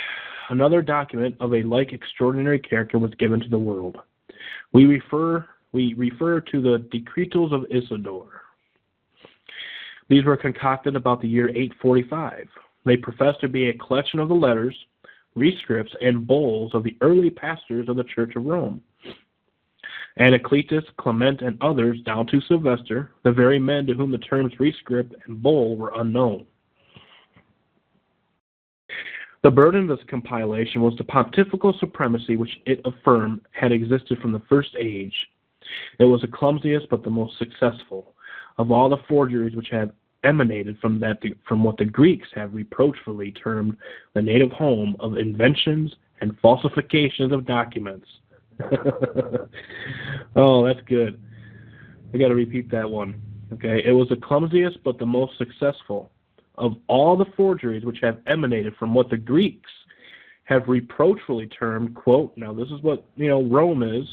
S2: another document of a like extraordinary character was given to the world. We refer to the Decretals of Isidore. These were concocted about the year 845. They profess to be a collection of the letters, rescripts, and bulls of the early pastors of the Church of Rome. Anacletus, Clement, and others, down to Sylvester, the very men to whom the terms rescript and bull were unknown. The burden of this compilation was the pontifical supremacy which it affirmed had existed from the first age. It was the clumsiest but the most successful of all the forgeries which had emanated from what the Greeks have reproachfully termed the native home of inventions and falsifications of documents. Oh, that's good. I got to repeat that one. Okay, it was the clumsiest but the most successful of all the forgeries which have emanated from what the Greeks have reproachfully termed, quote, now this is what, Rome is.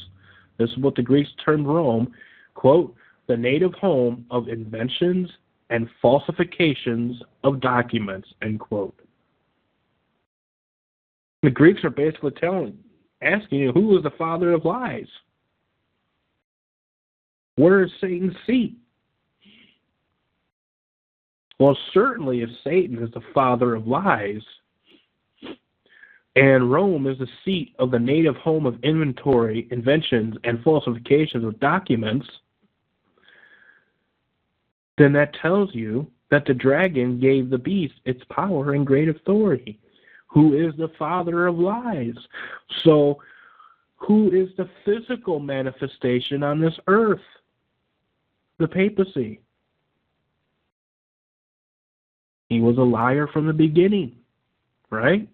S2: This is what the Greeks termed Rome, quote, the native home of inventions and falsifications of documents, end quote. The Greeks are basically asking you, who is the father of lies? Where is Satan's seat? Well, certainly if Satan is the father of lies, and Rome is the seat of the native home of inventions, and falsifications of documents, then that tells you that the dragon gave the beast its power and great authority. Who is the father of lies? So, who is the physical manifestation on this earth? The papacy. He was a liar from the beginning, right?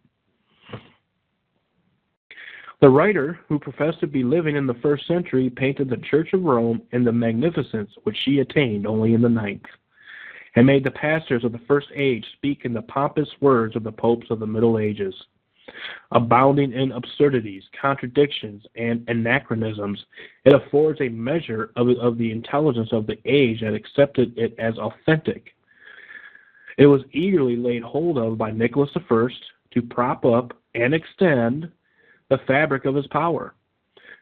S2: The writer, who professed to be living in the 1st century, painted the Church of Rome in the magnificence which she attained only in the 9th, and made the pastors of the first age speak in the pompous words of the popes of the Middle Ages. Abounding in absurdities, contradictions, and anachronisms, it affords a measure of the intelligence of the age that accepted it as authentic. It was eagerly laid hold of by Nicholas I to prop up and extend the fabric of his power.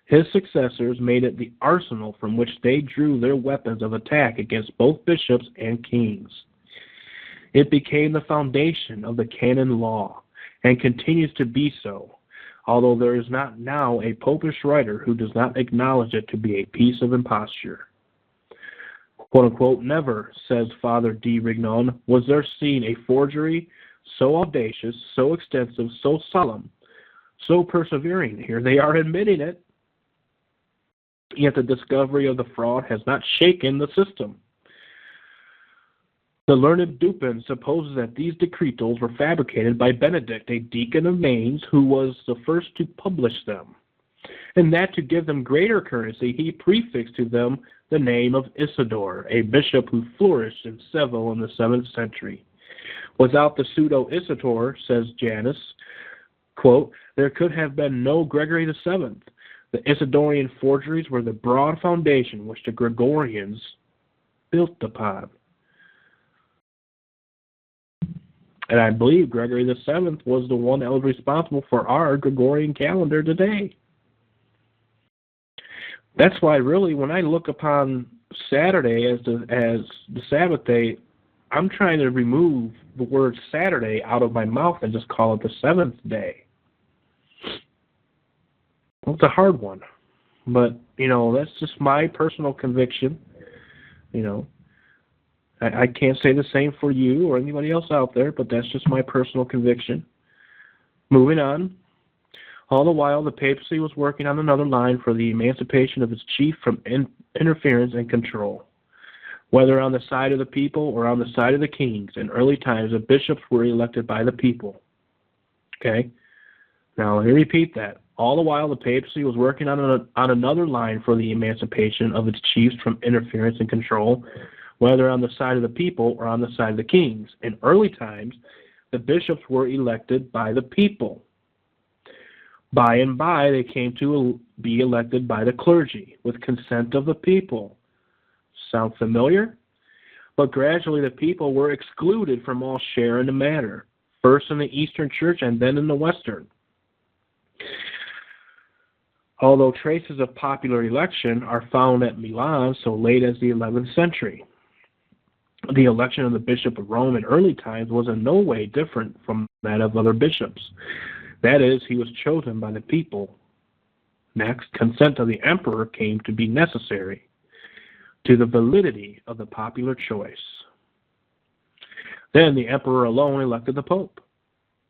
S2: His successors made it the arsenal from which they drew their weapons of attack against both bishops and kings. It became the foundation of the canon law, and continues to be so, although there is not now a popish writer who does not acknowledge it to be a piece of imposture. Quote-unquote, never, says Father D. Rignon, was there seen a forgery so audacious, so extensive, so solemn, so persevering. Here they are admitting it. Yet the discovery of the fraud has not shaken the system. The learned Dupin supposes that these decretals were fabricated by Benedict, a deacon of Mainz, who was the first to publish them, and that to give them greater currency, he prefixed to them the name of Isidore, a bishop who flourished in Seville in the 7th century. Without the pseudo-Isidore, says Janus, quote, there could have been no Gregory VII. The Isidorian forgeries were the broad foundation which the Gregorians built upon. And I believe Gregory the Seventh was the one that was responsible for our Gregorian calendar today. That's why, really, when I look upon Saturday as the Sabbath day, I'm trying to remove the word Saturday out of my mouth and just call it the seventh day. Well, it's a hard one, but, that's just my personal conviction. I can't say the same for you or anybody else out there, but that's just my personal conviction. Moving on. All the while, the papacy was working on another line for the emancipation of its chief from interference and control. Whether on the side of the people or on the side of the kings, in early times, the bishops were elected by the people. Okay? Now, let me repeat that. All the while, the papacy was working on another line for the emancipation of its chiefs from interference and control, whether on the side of the people or on the side of the kings. In early times, the bishops were elected by the people. By and by, they came to be elected by the clergy, with consent of the people. Sound familiar? But gradually the people were excluded from all share in the matter, first in the Eastern Church and then in the Western. Although traces of popular election are found at Milan so late as the 11th century, the election of the Bishop of Rome in early times was in no way different from that of other bishops. That is, he was chosen by the people. Next, consent of the emperor came to be necessary to the validity of the popular choice. Then the emperor alone elected the pope.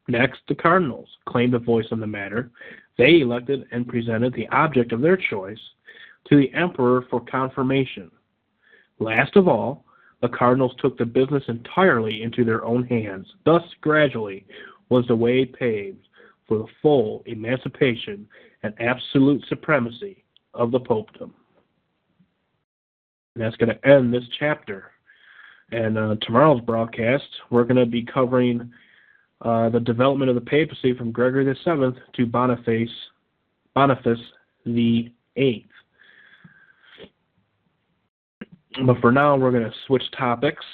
S2: Next, the cardinals claimed a voice in the matter. They elected and presented the object of their choice to the emperor for confirmation. Last of all, the cardinals took the business entirely into their own hands. Thus, gradually, was the way paved for the full emancipation and absolute supremacy of the popedom. And that's going to end this chapter. And tomorrow's broadcast, we're going to be covering the development of the papacy from Gregory the Seventh to Boniface the Eighth. But for now, we're going to switch topics,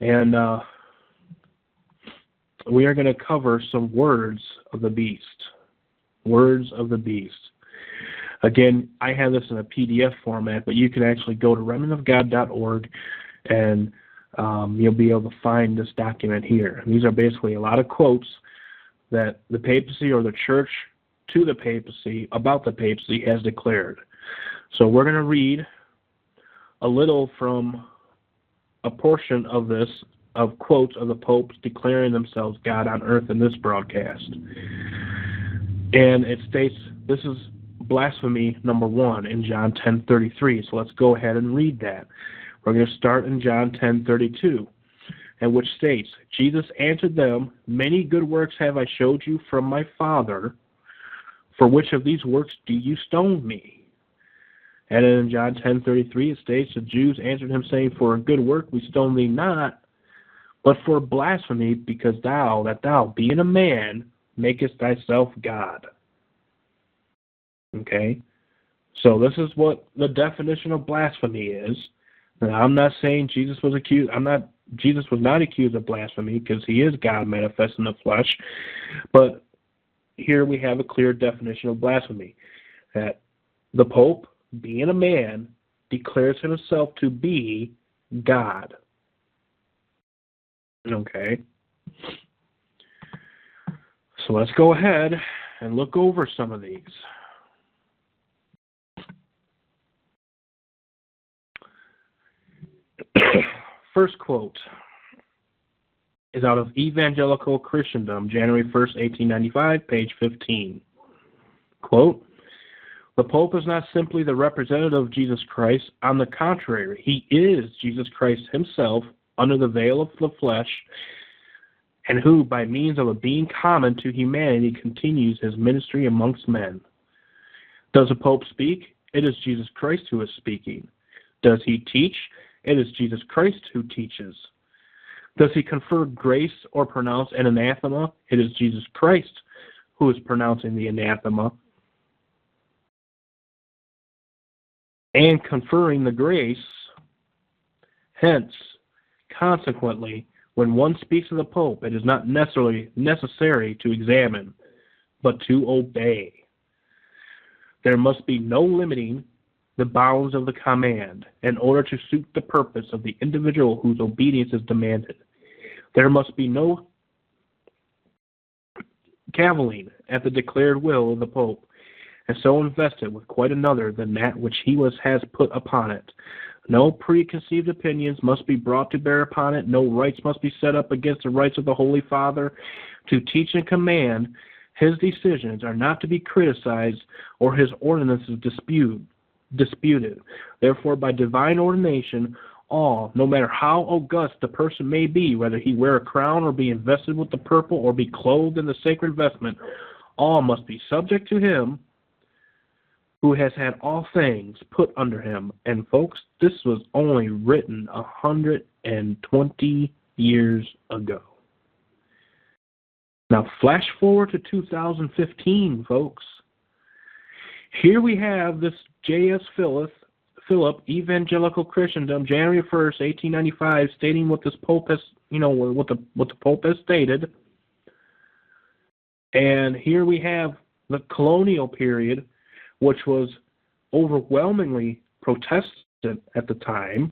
S2: and we are going to cover some words of the beast. Words of the beast. Again, I have this in a PDF format, but you can actually go to remnantofgod.org and you'll be able to find this document here. These are basically a lot of quotes that the papacy or the church to the papacy about the papacy has declared. So we're going to read a little from a portion of this, of quotes of the popes declaring themselves God on earth in this broadcast. And it states, this is blasphemy number 1 in John 10:33. So let's go ahead and read that. We're going to start in John 10:32, and which states, Jesus answered them, many good works have I showed you from my Father. For which of these works do you stone me? And in John 10:33 it states, the Jews answered him, saying, for a good work we stone thee not, but for blasphemy, because thou, being a man, makest thyself God. Okay? So this is what the definition of blasphemy is. Now, I'm not saying Jesus was not accused of blasphemy, because he is God manifest in the flesh. But here we have a clear definition of blasphemy, that the Pope, being a man, declares himself to be God. Okay. So let's go ahead and look over some of these. First quote is out of Evangelical Christendom, January 1st, 1895, page 15. Quote, the Pope is not simply the representative of Jesus Christ. On the contrary, he is Jesus Christ himself under the veil of the flesh, and who, by means of a being common to humanity, continues his ministry amongst men. Does the Pope speak? It is Jesus Christ who is speaking. Does he teach? It is Jesus Christ who teaches. Does he confer grace or pronounce an anathema? It is Jesus Christ who is pronouncing the anathema and conferring the grace. Hence, consequently, When one speaks of the Pope, it is not necessary to examine, but to obey. There must be no limiting the bounds of the command in order to suit the purpose of the individual whose obedience is demanded. There must be no cavilling at the declared will of the Pope, and so invested with quite another than that which he has put upon it. No preconceived opinions must be brought to bear upon it. No rights must be set up against the rights of the Holy Father. To teach and command, his decisions are not to be criticized or his ordinances disputed. Therefore, by divine ordination, all, no matter how august the person may be, whether he wear a crown or be invested with the purple or be clothed in the sacred vestment, all must be subject to him who has had all things put under him. And folks, this was only written 120 years ago. Now flash forward to 2015, folks. Here we have this J.S. Philip, Evangelical Christendom, January 1st, 1895, stating what this Pope has, what the Pope has stated. And here we have the colonial period, which was overwhelmingly Protestant at the time.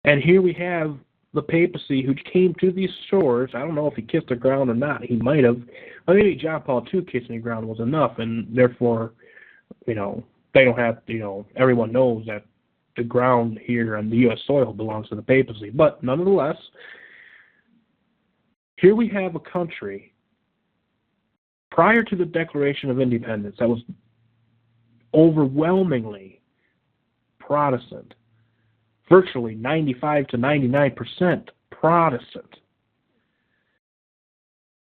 S2: And here we have the papacy who came to these shores. I don't know if he kissed the ground or not. He might have. But maybe John Paul II kissing the ground was enough, and therefore, they don't have to, everyone knows that the ground here on the U.S. soil belongs to the papacy. But nonetheless, here we have a country prior to the Declaration of Independence that was overwhelmingly Protestant, virtually 95 to 99% Protestant.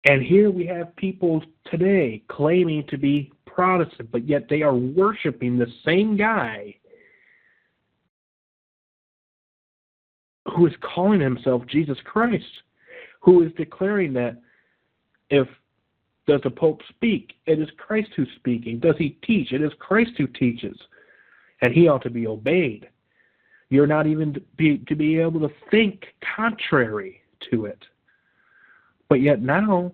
S2: And here we have people today claiming to be Protestant, but yet they are worshiping the same guy who is calling himself Jesus Christ, who is declaring that does the Pope speak? It is Christ who's speaking. Does he teach? It is Christ who teaches. And he ought to be obeyed. You're not even to be able to think contrary to it. But yet now,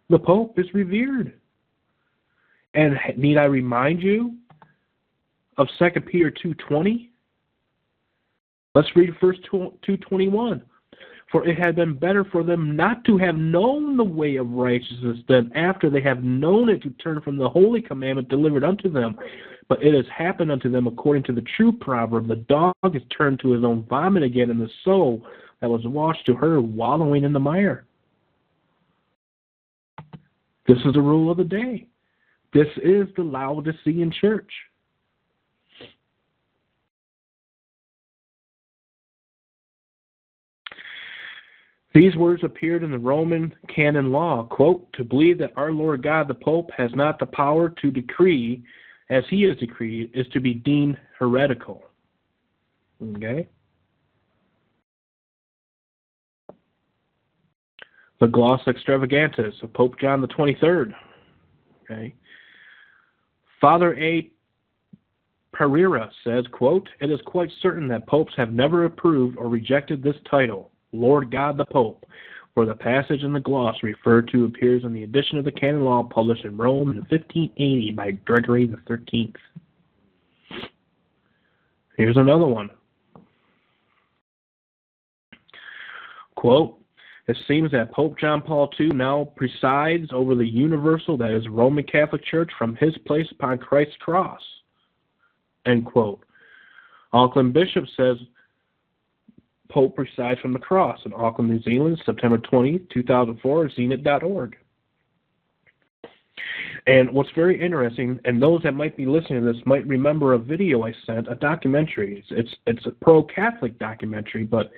S2: the Pope is revered. And need I remind you of 2 Peter 2:20? Let's read verse 2:21. For it had been better for them not to have known the way of righteousness than after they have known it to turn from the holy commandment delivered unto them. But it has happened unto them according to the true proverb, the dog is turned to his own vomit again, and the soul that was washed to her wallowing in the mire. This is the rule of the day. This is the Laodicean church. These words appeared in the Roman canon law, quote, to believe that our Lord God the Pope has not the power to decree as he has decreed is to be deemed heretical. Okay? The Gloss Extravagantes of Pope John the 23rd. Okay? Father A. Pereira says, quote, it is quite certain that popes have never approved or rejected this title, Lord God the Pope, for the passage in the gloss referred to appears in the edition of the canon law published in Rome in 1580 by Gregory XIII. Here's another one. Quote, it seems that Pope John Paul II now presides over the universal, that is, Roman Catholic Church from his place upon Christ's cross. End quote. Auckland Bishop says, Pope presides from the cross in Auckland, New Zealand, September 20, 2004, zenit.org. And what's very interesting, and those that might be listening to this might remember a video I sent, a documentary. It's a pro-Catholic documentary, but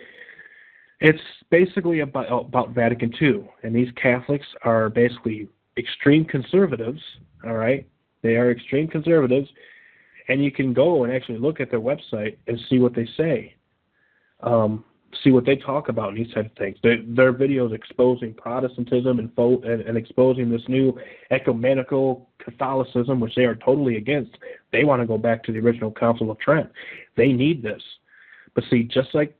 S2: it's basically about Vatican II. And these Catholics are basically extreme conservatives, all right? They are extreme conservatives, and you can go and actually look at their website and see what they say. See what they talk about and these types of things. Their videos exposing Protestantism and exposing this new ecumenical Catholicism, which they are totally against. They want to go back to the original Council of Trent. They need this. But see, just like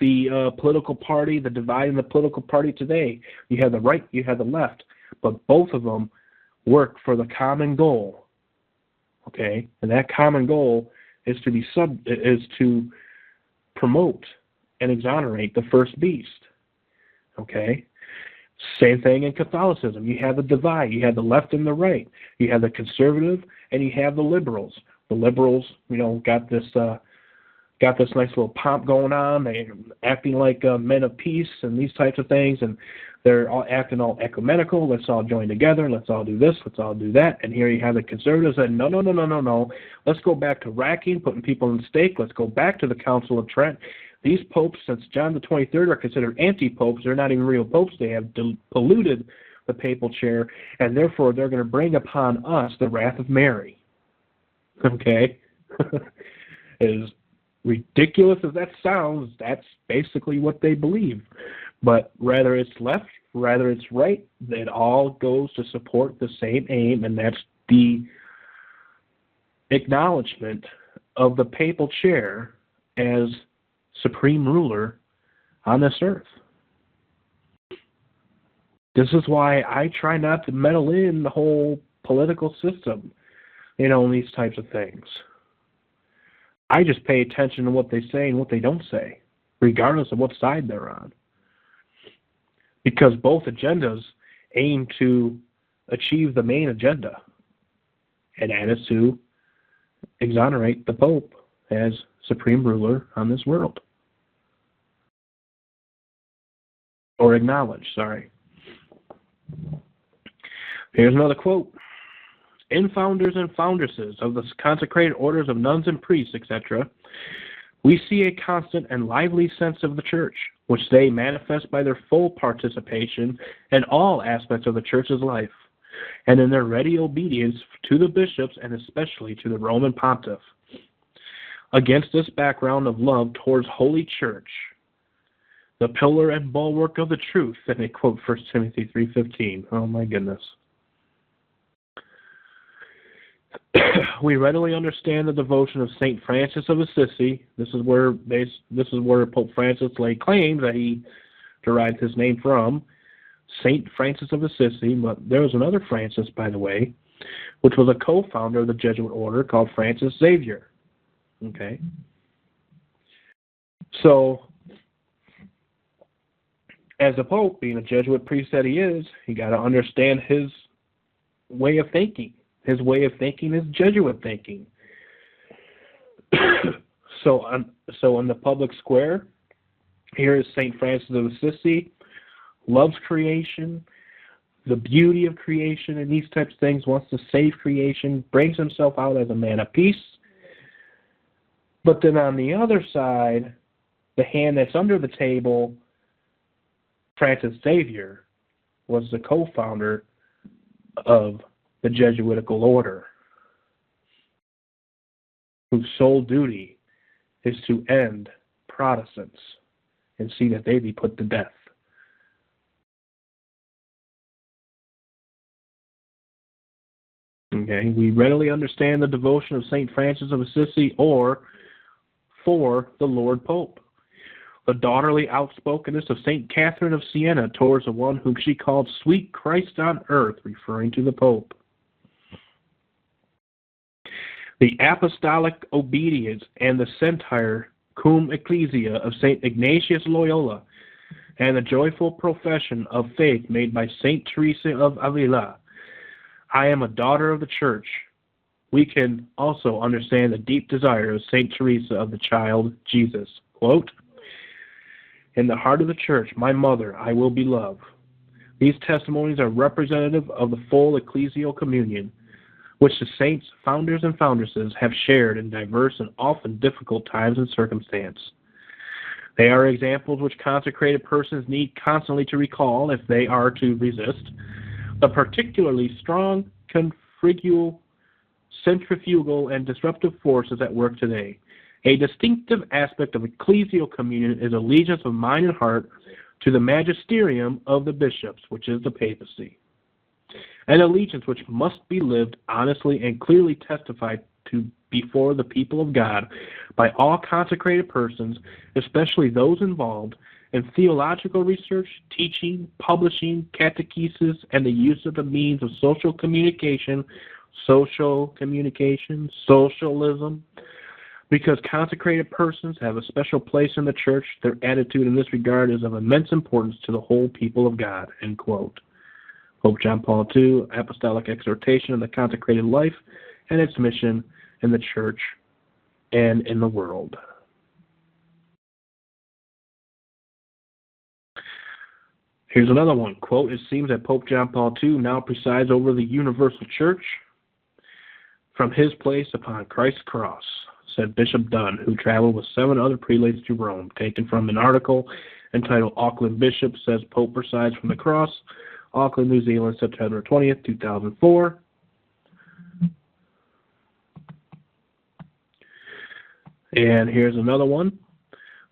S2: the political party, the divide in the political party today. You have the right, you have the left, but both of them work for the common goal. Okay, and that common goal is to promote and exonerate the first beast. Okay, same thing in Catholicism. You have the divide. You have the left and the right. You have the conservative and you have the liberals. The liberals, got this nice little pomp going on. They're acting like men of peace and these types of things, and they're all acting all ecumenical. Let's all join together. Let's all do this. Let's all do that. And here you have the conservatives that no. Let's go back to racking, putting people in the stake. Let's go back to the Council of Trent. These popes, since John the 23rd, are considered anti-popes. They're not even real popes. They have polluted the papal chair, and therefore they're going to bring upon us the wrath of Mary. Okay? As ridiculous as that sounds, that's basically what they believe. But whether it's left, whether it's right, it all goes to support the same aim, and that's the acknowledgement of the papal chair as supreme ruler on this earth. This is why I try not to meddle in the whole political system, and these types of things. I just pay attention to what they say and what they don't say, regardless of what side they're on. Because both agendas aim to achieve the main agenda, and that is to exonerate the Pope as supreme ruler on this world. Or acknowledge, sorry. Here's another quote. In founders and foundresses of the consecrated orders of nuns and priests, etc., we see a constant and lively sense of the Church, which they manifest by their full participation in all aspects of the Church's life, and in their ready obedience to the bishops and especially to the Roman Pontiff. Against this background of love towards Holy Church, the pillar and bulwark of the truth, and they quote 1 Timothy 3:15. Oh my goodness. We readily understand the devotion of St. Francis of Assisi. This is where Pope Francis laid claim that he derived his name from, St. Francis of Assisi. But there was another Francis, by the way, which was a co-founder of the Jesuit order called Francis Xavier. Okay. So, as a Pope, being a Jesuit priest that he is, you got to understand his way of thinking. His way of thinking is Jesuit thinking. So in the public square, here is St. Francis of Assisi, loves creation, the beauty of creation and these types of things, wants to save creation, brings himself out as a man of peace. But then on the other side, the hand that's under the table, Francis Xavier, was the co-founder of the Jesuitical order, whose sole duty is to end Protestants and see that they be put to death. Okay, we readily understand the devotion of St. Francis of Assisi, or for the Lord Pope, the daughterly outspokenness of St. Catherine of Siena towards the one whom she called sweet Christ on earth, referring to the Pope. The apostolic obedience and the centire cum ecclesia of St. Ignatius Loyola, and the joyful profession of faith made by St. Teresa of Avila. I am a daughter of the Church. We can also understand the deep desire of St. Teresa of the child Jesus. Quote, in the heart of the Church, my mother, I will be loved. These testimonies are representative of the full ecclesial communion, which the saints, founders, and foundresses have shared in diverse and often difficult times and circumstance. They are examples which consecrated persons need constantly to recall if they are to resist the particularly strong centrifugal and disruptive forces at work today. A distinctive aspect of ecclesial communion is allegiance of mind and heart to the magisterium of the bishops, which is the papacy. An allegiance which must be lived honestly and clearly testified before the people of God by all consecrated persons, especially those involved in theological research, teaching, publishing, catechesis, and the use of the means of socialism. Because consecrated persons have a special place in the church, their attitude in this regard is of immense importance to the whole people of God, end quote. Pope John Paul II, Apostolic Exhortation of the Consecrated Life and its Mission in the Church and in the World. Here's another one, quote, it seems that Pope John Paul II now presides over the universal church from his place upon Christ's cross, said Bishop Dunn, who traveled with 7 other prelates to Rome, taken from an article entitled Auckland Bishop Says Pope Presides from the Cross, Auckland, New Zealand, September 20th, 2004. And here's another one.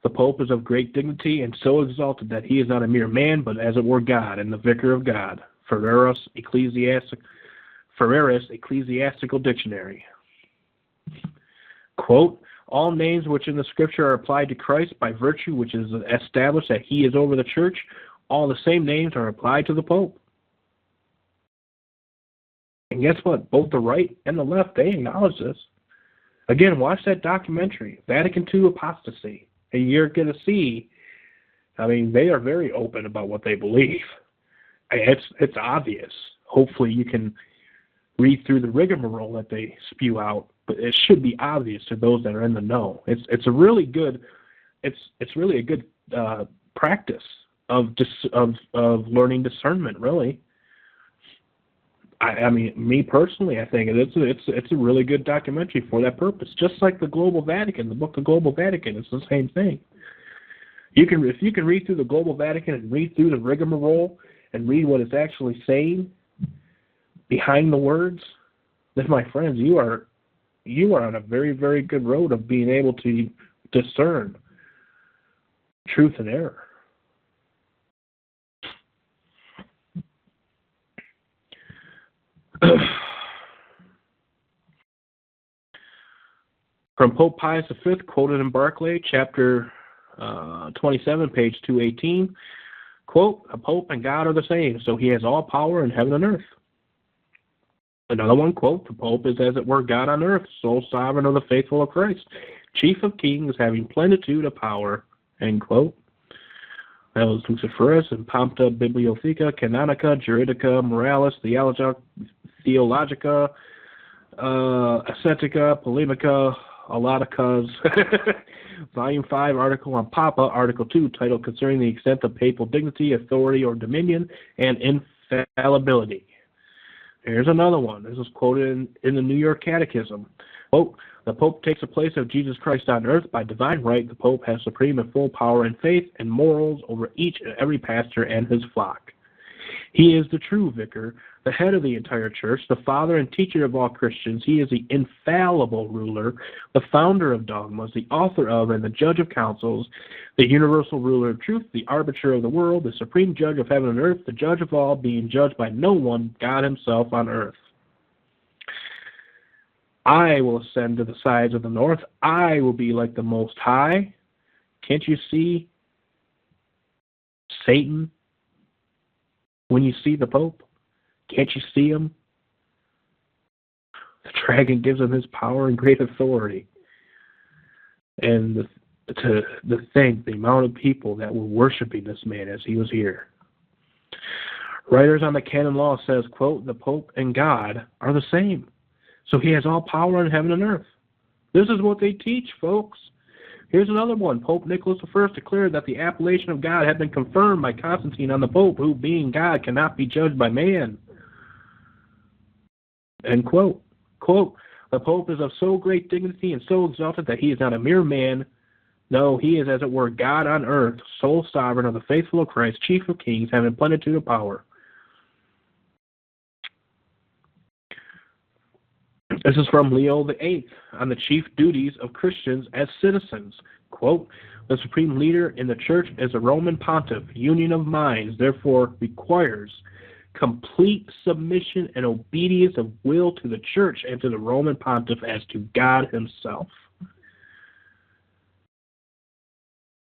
S2: The Pope is of great dignity and so exalted that he is not a mere man, but as it were God and the Vicar of God. Ferreris Ecclesiastical Dictionary. Quote, all names which in the Scripture are applied to Christ by virtue which is established that he is over the church, all the same names are applied to the Pope. And guess what? Both the right and the left, they acknowledge this. Again, watch that documentary, Vatican II Apostasy, and you're going to see, I mean, they are very open about what they believe. It's obvious. Hopefully you can read through the rigmarole that they spew out, but it should be obvious to those that are in the know. It's a really good practice of learning discernment, really. I mean, me personally, I think it's a really good documentary for that purpose. Just like the Global Vatican, the book of Global Vatican, it's the same thing. If you can read through the Global Vatican and read through the rigmarole and read what it's actually saying behind the words, then my friends, you are on a very, very good road of being able to discern truth and error. From Pope Pius V, quoted in Barclay, chapter 27, page 218, quote, a pope and God are the same, so he has all power in heaven and earth. Another one, quote, the Pope is as it were God on earth, sole sovereign of the faithful of Christ, chief of kings, having plenitude of power, end quote. That was Luciferus and Pamta Bibliotheca, Canonica, Juridica, Moralis, Theologica, Ascetica, Polemica, Alaticas, Volume 5, Article on Papa, Article 2, titled Concerning the Extent of Papal Dignity, Authority, or Dominion, and Infallibility. Here's another one. This is quoted in the New York Catechism. Quote, the Pope takes the place of Jesus Christ on earth. By divine right, the Pope has supreme and full power in faith and morals over each and every pastor and his flock. He is the true vicar, the head of the entire church, the father and teacher of all Christians. He is the infallible ruler, the founder of dogmas, the author of and the judge of councils, the universal ruler of truth, the arbiter of the world, the supreme judge of heaven and earth, the judge of all, being judged by no one, God himself on earth. I will ascend to the sides of the north. I will be like the Most High. Can't you see Satan when you see the Pope? Can't you see him? The dragon gives him his power and great authority. And to think the amount of people that were worshiping this man as he was here. Writers on the canon law says, quote, the Pope and God are the same. So he has all power in heaven and earth. This is what they teach, folks. Here's another one. Pope Nicholas I declared that the appellation of God had been confirmed by Constantine on the Pope, who, being God, cannot be judged by man. End quote. Quote, the Pope is of so great dignity and so exalted that he is not a mere man. No, he is, as it were, God on earth, sole sovereign of the faithful of Christ, chief of kings, having plenitude of power. This is from Leo VIII on the chief duties of Christians as citizens. Quote, the supreme leader in the church is a Roman pontiff. Union of minds, therefore, requires complete submission and obedience of will to the church and to the Roman pontiff as to God himself.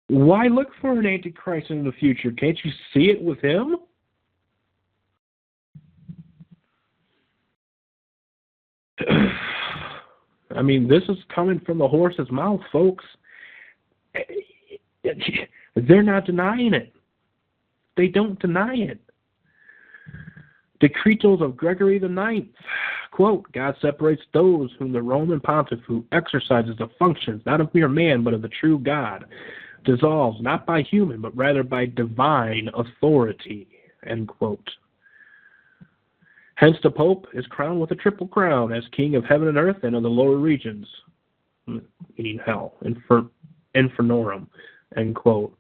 S2: Why look for an antichrist in the future? Can't you see it with him? I mean, this is coming from the horse's mouth, folks. They're not denying it. They don't deny it. Decretals of Gregory IX, quote, God separates those whom the Roman pontiff, who exercises the functions not of mere man but of the true God, dissolves not by human but rather by divine authority, end quote. Hence the Pope is crowned with a triple crown as King of heaven and earth and of the lower regions, meaning hell, infernorum, end quote.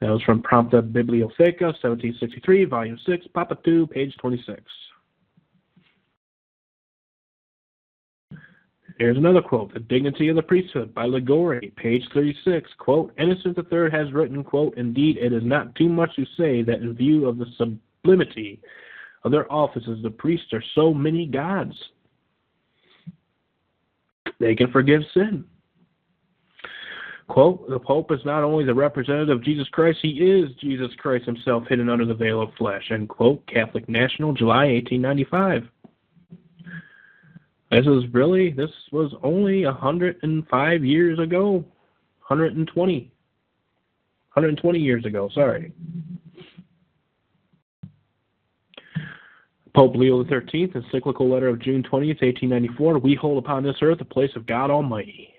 S2: That was from Prompta Bibliotheca, 1763, Volume 6, Papa 2, page 26. Here's another quote. The Dignity of the Priesthood by Ligori, page 36, quote, Innocent III has written, quote, Indeed, it is not too much to say that in view of the sublimity of their offices, the priests are so many gods. They can forgive sin. Quote, the Pope is not only the representative of Jesus Christ, he is Jesus Christ himself hidden under the veil of flesh, end quote. Catholic National, July 1895. This was only 105 years ago. 120 years ago, sorry. Pope Leo XIII, encyclical letter of June 20th, 1894, we hold upon this earth a place of God Almighty.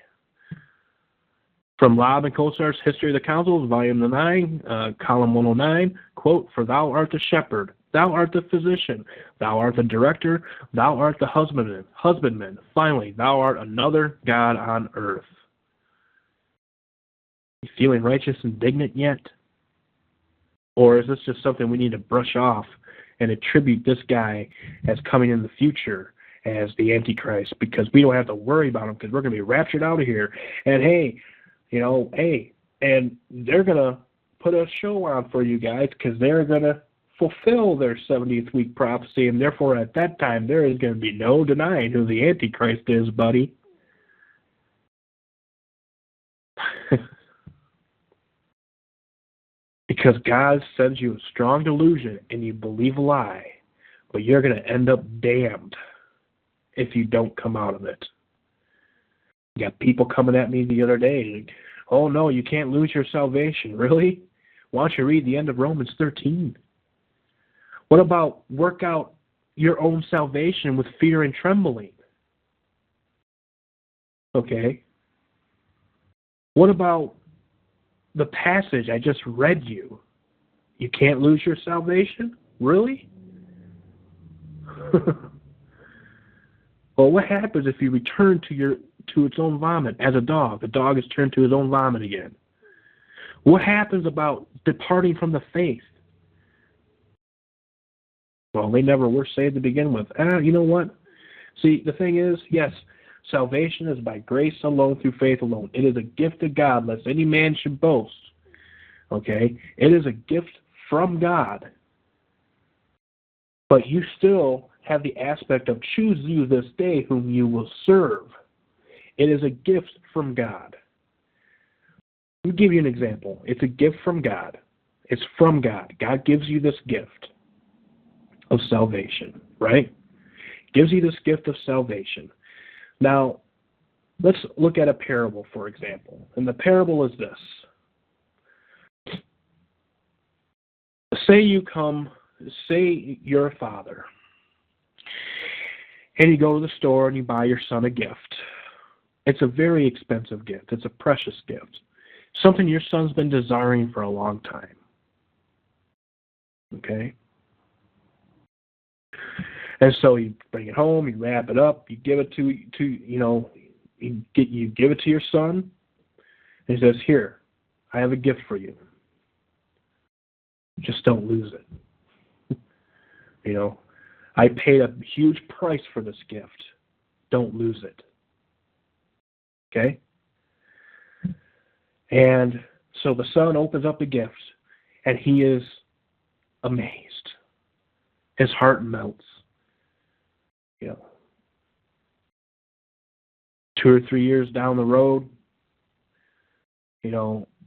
S2: From Lobb and Kosar's History of the Councils, Volume 9, Column 109, quote, For thou art the shepherd, thou art the physician, thou art the director, thou art the husbandman. Finally, thou art another God on earth. You feeling righteous and indignant yet? Or is this just something we need to brush off and attribute this guy as coming in the future as the Antichrist, because we don't have to worry about him because we're going to be raptured out of here. And and they're going to put a show on for you guys because they're going to fulfill their 70th week prophecy, and therefore at that time there is going to be no denying who the Antichrist is, buddy. Because God sends you a strong delusion and you believe a lie, but you're going to end up damned if you don't come out of it. You got people coming at me the other day. Oh, no, you can't lose your salvation. Really? Why don't you read the end of Romans 13? What about work out your own salvation with fear and trembling? Okay. What about the passage I just read you? You can't lose your salvation? Really? Well, what happens if you return to its own vomit as a dog? The dog is turned to his own vomit again. What happens about departing from the faith? Well, they never were saved to begin with. You know what? See, the thing is, yes, salvation is by grace alone, through faith alone. It is a gift of God, lest any man should boast. Okay? It is a gift from God. But you still have the aspect of choose you this day whom you will serve. It is a gift from God. Let me give you an example. It's a gift from God. It's from God. God gives you this gift of salvation, right? Gives you this gift of salvation. Now, let's look at a parable, for example. And the parable is this. Say you're a father, and you go to the store and you buy your son a gift. It's a very expensive gift. It's a precious gift. Something your son's been desiring for a long time. Okay? And so you bring it home, you wrap it up, you give it you give it to your son, and he says, "Here, I have a gift for you. Just don't lose it. I paid a huge price for this gift. Don't lose it." Okay? And so the son opens up the gift, and he is amazed. his heart melts. 2 or 3 years down the road,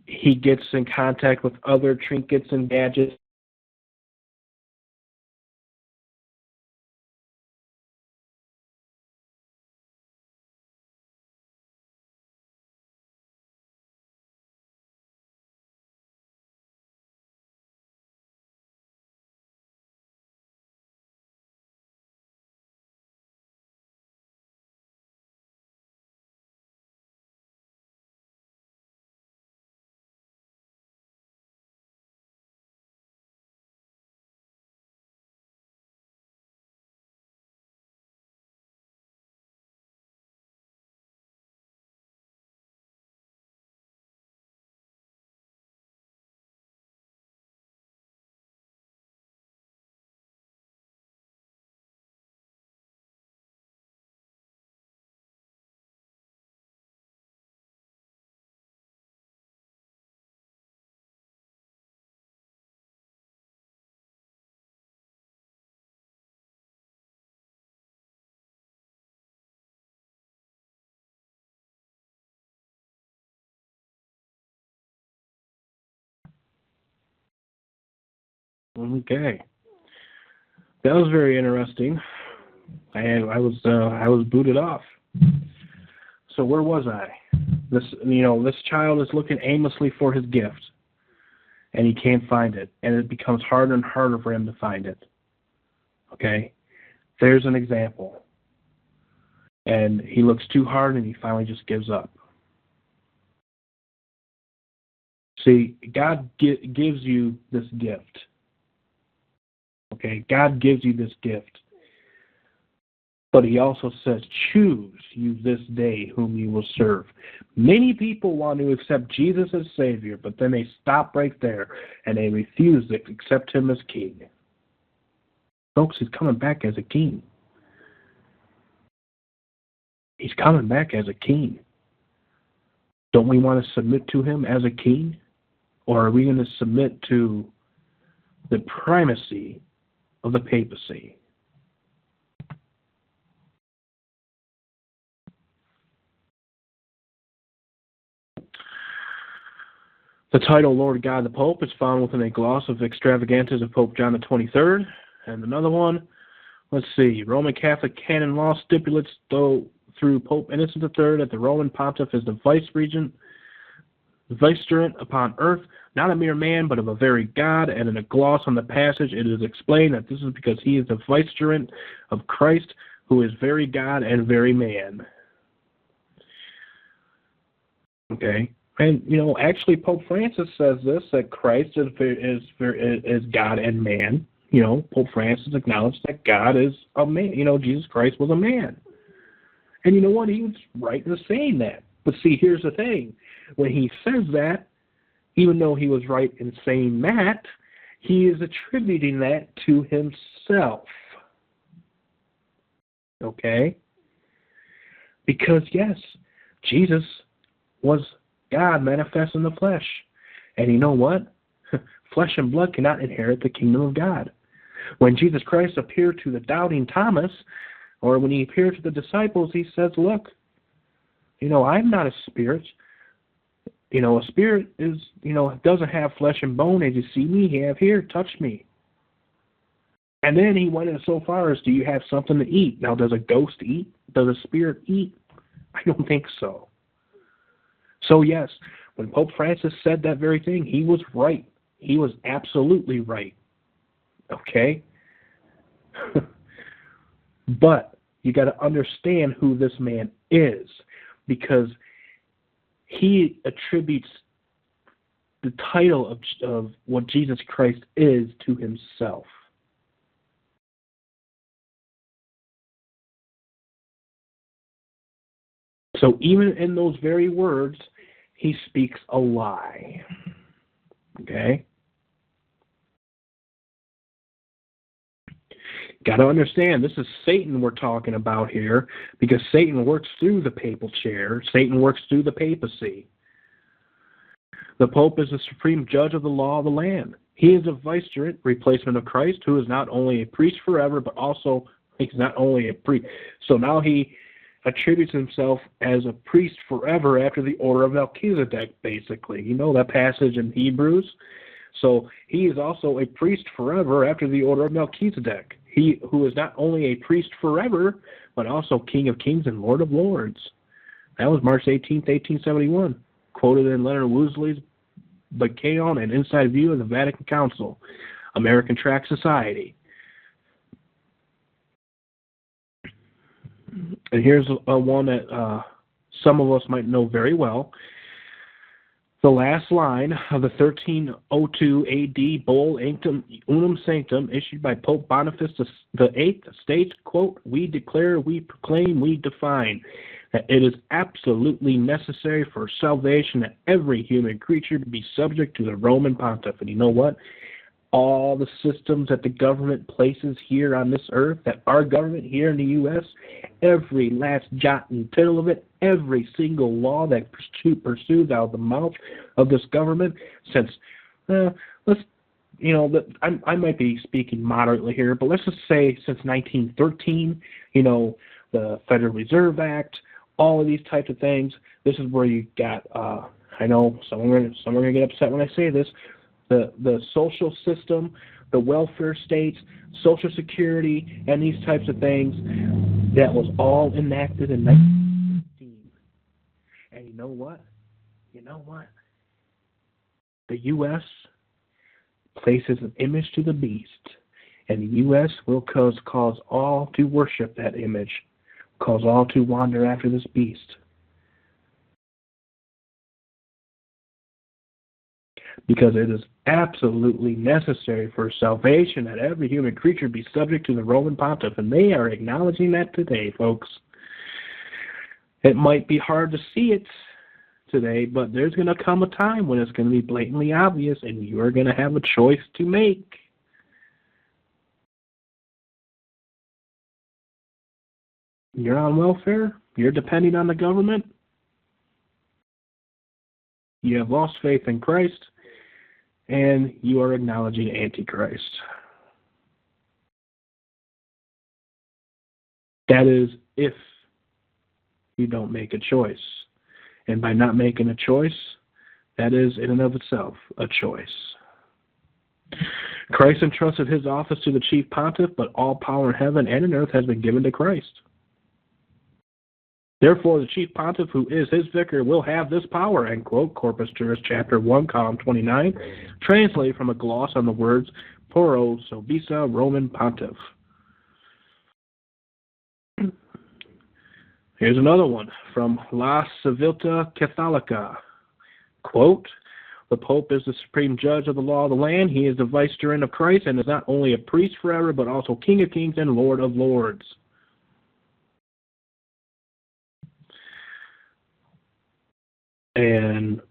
S2: he gets in contact with other trinkets and gadgets. Okay, that was very interesting. I was booted off. So where was I? This child is looking aimlessly for his gift, and he can't find it, and it becomes harder and harder for him to find it. Okay, there's an example, and he looks too hard, and he finally just gives up. See, God gives you this gift. Okay, God gives you this gift. But he also says, choose you this day whom you will serve. Many people want to accept Jesus as Savior, but then they stop right there, and they refuse to accept him as King. Folks, he's coming back as a king. He's coming back as a king. Don't we want to submit to him as a king? Or are we going to submit to the primacy of the papacy? The title Lord God the Pope is found within a gloss of Extravagantes of Pope John the 23rd. And another one, let's see, Roman Catholic canon law stipulates, though through Pope Innocent III, that the Roman Pontiff is the vicegerent upon earth, not a mere man, but of a very God. And in a gloss on the passage, it is explained that this is because he is the vicegerent of Christ, who is very God and very man. Okay. And, actually Pope Francis says this, that Christ is God and man. Pope Francis acknowledged that God is a man. Jesus Christ was a man. And you know what? He was right in saying that. But see, here's the thing. When he says that, even though he was right in saying that, he is attributing that to himself. Okay? Because, yes, Jesus was God manifest in the flesh. And you know what? Flesh and blood cannot inherit the kingdom of God. When Jesus Christ appeared to the doubting Thomas, or when he appeared to the disciples, he says, look, I'm not a spirit. A spirit is, doesn't have flesh and bone as you see me have here. Touch me. And then he went in so far as, do you have something to eat? Now, does a ghost eat? Does a spirit eat? I don't think so. So yes, when Pope Francis said that very thing, he was right. He was absolutely right. Okay? But you got to understand who this man is, because he attributes the title of what Jesus Christ is to himself. So even in those very words, he speaks a lie. Okay? Got to understand, this is Satan we're talking about here, because Satan works through the papal chair. Satan works through the papacy. The Pope is the supreme judge of the law of the land. He is a vicegerent replacement of Christ, who is not only a priest forever, but also he's not only a priest. So now he attributes himself as a priest forever after the order of Melchizedek, basically. You know that passage in Hebrews? So he is also a priest forever after the order of Melchizedek. He who is not only a priest forever, but also King of Kings and Lord of Lords. That was March 18th, 1871, quoted in Leonard Woosley's Bacchaeon and Inside View of the Vatican Council, American Tract Society. And here's one that some of us might know very well. The last line of the 1302 AD Bull Unum Sanctum issued by Pope Boniface VIII states, quote, "We declare, we proclaim, we define that it is absolutely necessary for salvation that every human creature be subject to the Roman Pontiff." And you know what? All the systems that the government places here on this earth, that our government here in the U.S., every last jot and tittle of it, every single law that pursues out of the mouth of this government, since, I might be speaking moderately here, but let's just say since 1913, the Federal Reserve Act, all of these types of things, this is where you got, I know some are going to get upset when I say this, the social system, the welfare states, Social Security, and these types of things, that was all enacted in 1915. And you know what? The U.S. places an image to the beast, and the U.S. will cause all to worship that image, cause all to wander after this beast. Because it is absolutely necessary for salvation that every human creature be subject to the Roman Pontiff, and they are acknowledging that today, folks. It might be hard to see it today, but there's going to come a time when it's going to be blatantly obvious, and you are going to have a choice to make. You're on welfare, you're depending on the government, you have lost faith in Christ, and you are acknowledging Antichrist. That is if you don't make a choice. And by not making a choice, that is in and of itself a choice. Christ entrusted his office to the chief pontiff, but all power in heaven and in earth has been given to Christ. Therefore, the chief pontiff, who is his vicar, will have this power, end quote, Corpus Juris, chapter 1, column 29, translated from a gloss on the words, Poro Sobisa Roman Pontiff. Here's another one from La Civilta Catholica. Quote, "The Pope is the supreme judge of the law of the land. He is the vicegerent of Christ and is not only a priest forever, but also King of Kings and Lord of Lords." And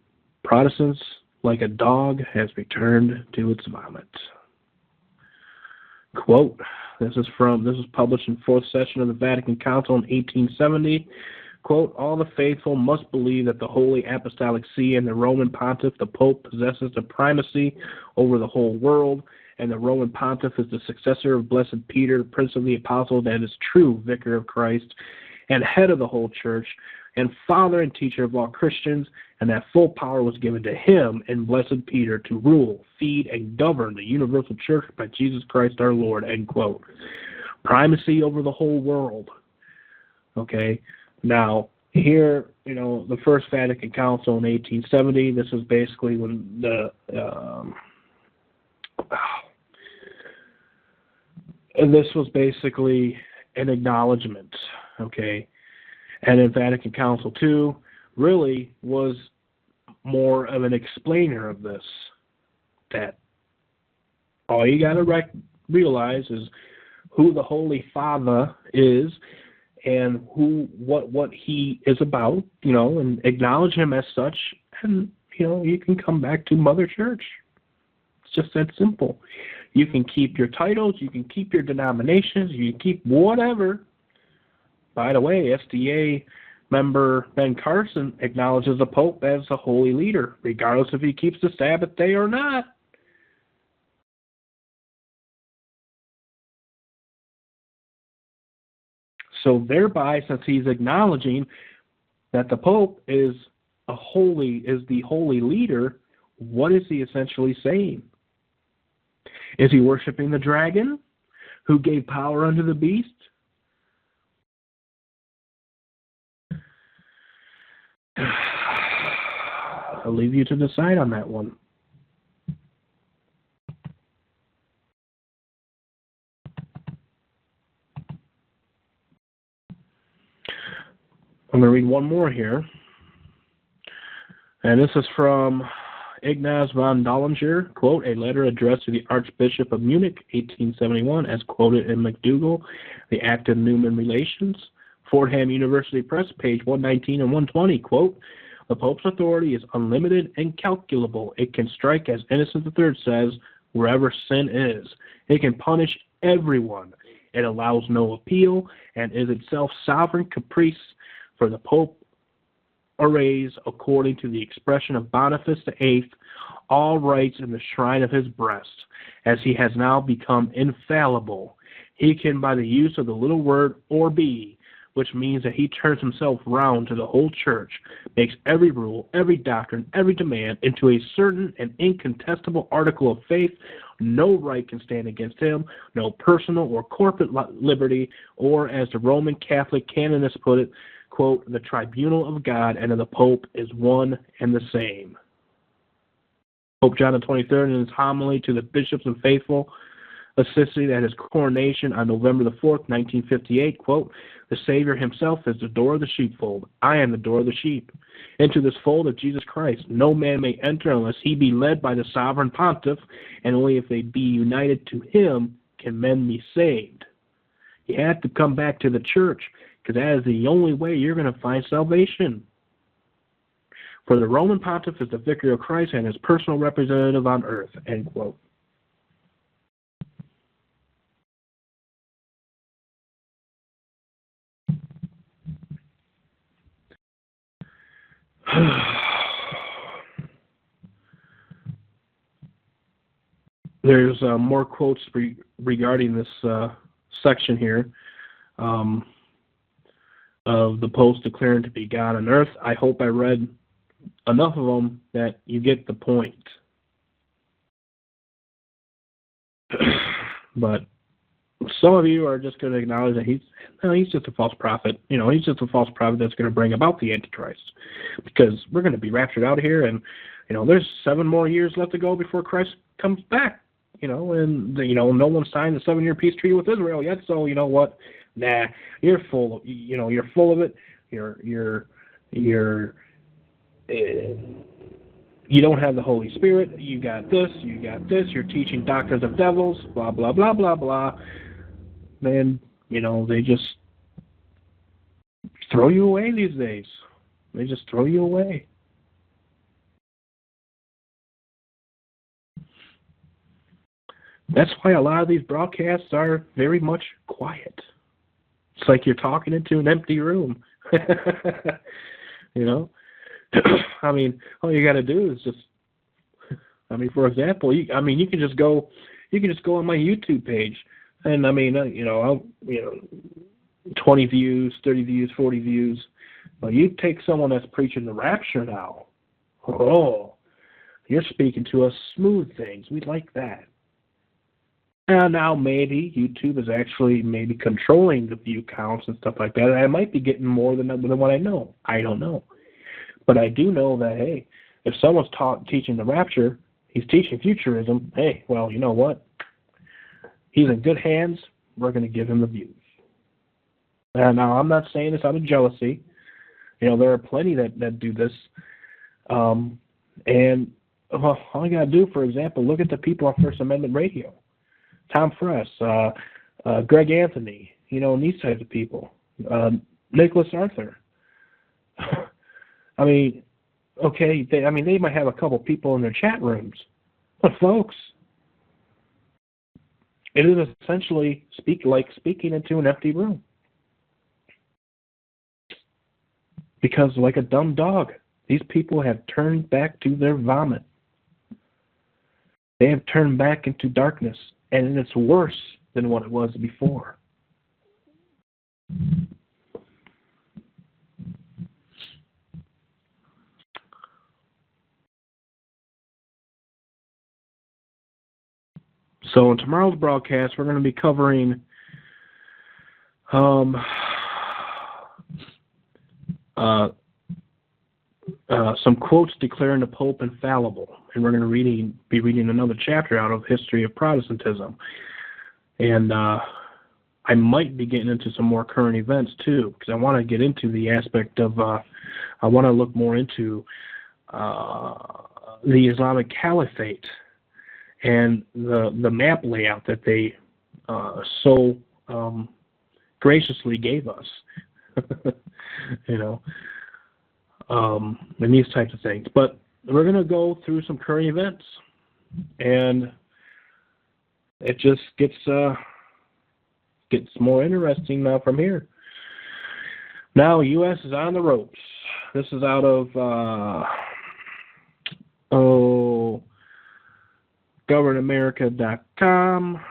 S2: Protestants, like a dog, has returned to its vomit. Quote, this is published in 4th session of the Vatican Council in 1870. Quote, "All the faithful must believe that the Holy Apostolic See and the Roman Pontiff, the Pope, possesses the primacy over the whole world, and the Roman Pontiff is the successor of Blessed Peter, Prince of the Apostles, and is true Vicar of Christ, and head of the whole Church, and father and teacher of all Christians, and that full power was given to him and Blessed Peter to rule, feed, and govern the universal church by Jesus Christ our Lord," end quote. Primacy over the whole world. Okay, now here, the First Vatican Council in 1870, this is basically when this was basically an acknowledgement, okay? And in Vatican Council II really was more of an explainer of this, that all you got to realize is who the Holy Father is and what he is about, and acknowledge him as such, and, you can come back to Mother Church. It's just that simple. You can keep your titles, you can keep your denominations, you can keep whatever. By the way, SDA member Ben Carson acknowledges the Pope as a holy leader, regardless if he keeps the Sabbath day or not. So thereby, since he's acknowledging that the Pope is the holy leader, what is he essentially saying? Is he worshiping the dragon who gave power unto the beast? I'll leave you to decide on that one. I'm going to read one more here. And this is from Ignaz von Dollinger, quote, a letter addressed to the Archbishop of Munich, 1871, as quoted in McDougall, The Acton-Newman Relations, Fordham University Press, page 119 and 120, quote, the Pope's authority is unlimited and calculable. It can strike, as Innocent III says, wherever sin is. It can punish everyone. It allows no appeal and is itself sovereign caprice, for the Pope arrays, according to the expression of Boniface VIII, all rights in the shrine of his breast. As he has now become infallible, he can, by the use of the little word or be, which means that he turns himself round to the whole church, makes every rule, every doctrine, every demand into a certain and incontestable article of faith. No right can stand against him, no personal or corporate liberty, or, as the Roman Catholic canonists put it, quote, the tribunal of God and of the Pope is one and the same. Pope John XXIII, in his homily to the bishops and faithful, assisted at his coronation on November the 4th, 1958, quote, the Savior himself is the door of the sheepfold. I am the door of the sheep. Into this fold of Jesus Christ no man may enter unless he be led by the sovereign pontiff, and only if they be united to him can men be saved. You have to come back to the church, because that is the only way you're going to find salvation. For the Roman pontiff is the vicar of Christ and his personal representative on earth, end quote. There's more quotes regarding this section here. Of the Pope declaring to be God on earth. I hope I read enough of them that you get the point. But some of you are just going to acknowledge that he's just a false prophet. You know, he's just a false prophet that's going to bring about the Antichrist. Because we're going to be raptured out here, and there's 7 more years left to go before Christ comes back. No one signed the 7-year peace treaty with Israel yet. So you know what? Nah, you're full of you're full of it. You don't have the Holy Spirit. You got this. You're teaching doctrines of devils. Blah blah blah blah blah. Man, they just throw you away these days. They just throw you away. That's why a lot of these broadcasts are very much quiet. It's like you're talking into an empty room. I mean, all you got to do is just, for example, you can just go on my YouTube page, and 20 views, 30 views, 40 views. Well, you take someone that's preaching the rapture now. Oh, you're speaking to us smooth things. We like that. Now maybe YouTube is actually maybe controlling the view counts and stuff like that. I might be getting more than what I know. I don't know. But I do know that, hey, if someone's teaching the rapture, he's teaching futurism, hey, well, you know what? He's in good hands. We're going to give him the views. Now, I'm not saying this out of jealousy. There are plenty that do this. And all you got to do, for example, look at the people on First Amendment Radio. Tom Fress, Greg Anthony, and these types of people. Nicholas Arthur. They might have a couple people in their chat rooms. But folks, it is essentially speaking into an empty room. Because like a dumb dog, these people have turned back to their vomit. They have turned back into darkness. And it's worse than what it was before. So in tomorrow's broadcast, we're going to be covering some quotes declaring the Pope infallible, and we're going to be reading another chapter out of History of Protestantism. And I might be getting into some more current events too, because I want to get into the aspect of I want to look more into the Islamic Caliphate and the map layout that they so graciously gave us, and these types of things. But we're going to go through some current events, and it just gets more interesting now from here. Now, U.S. is on the ropes. This is out of governamerica.com,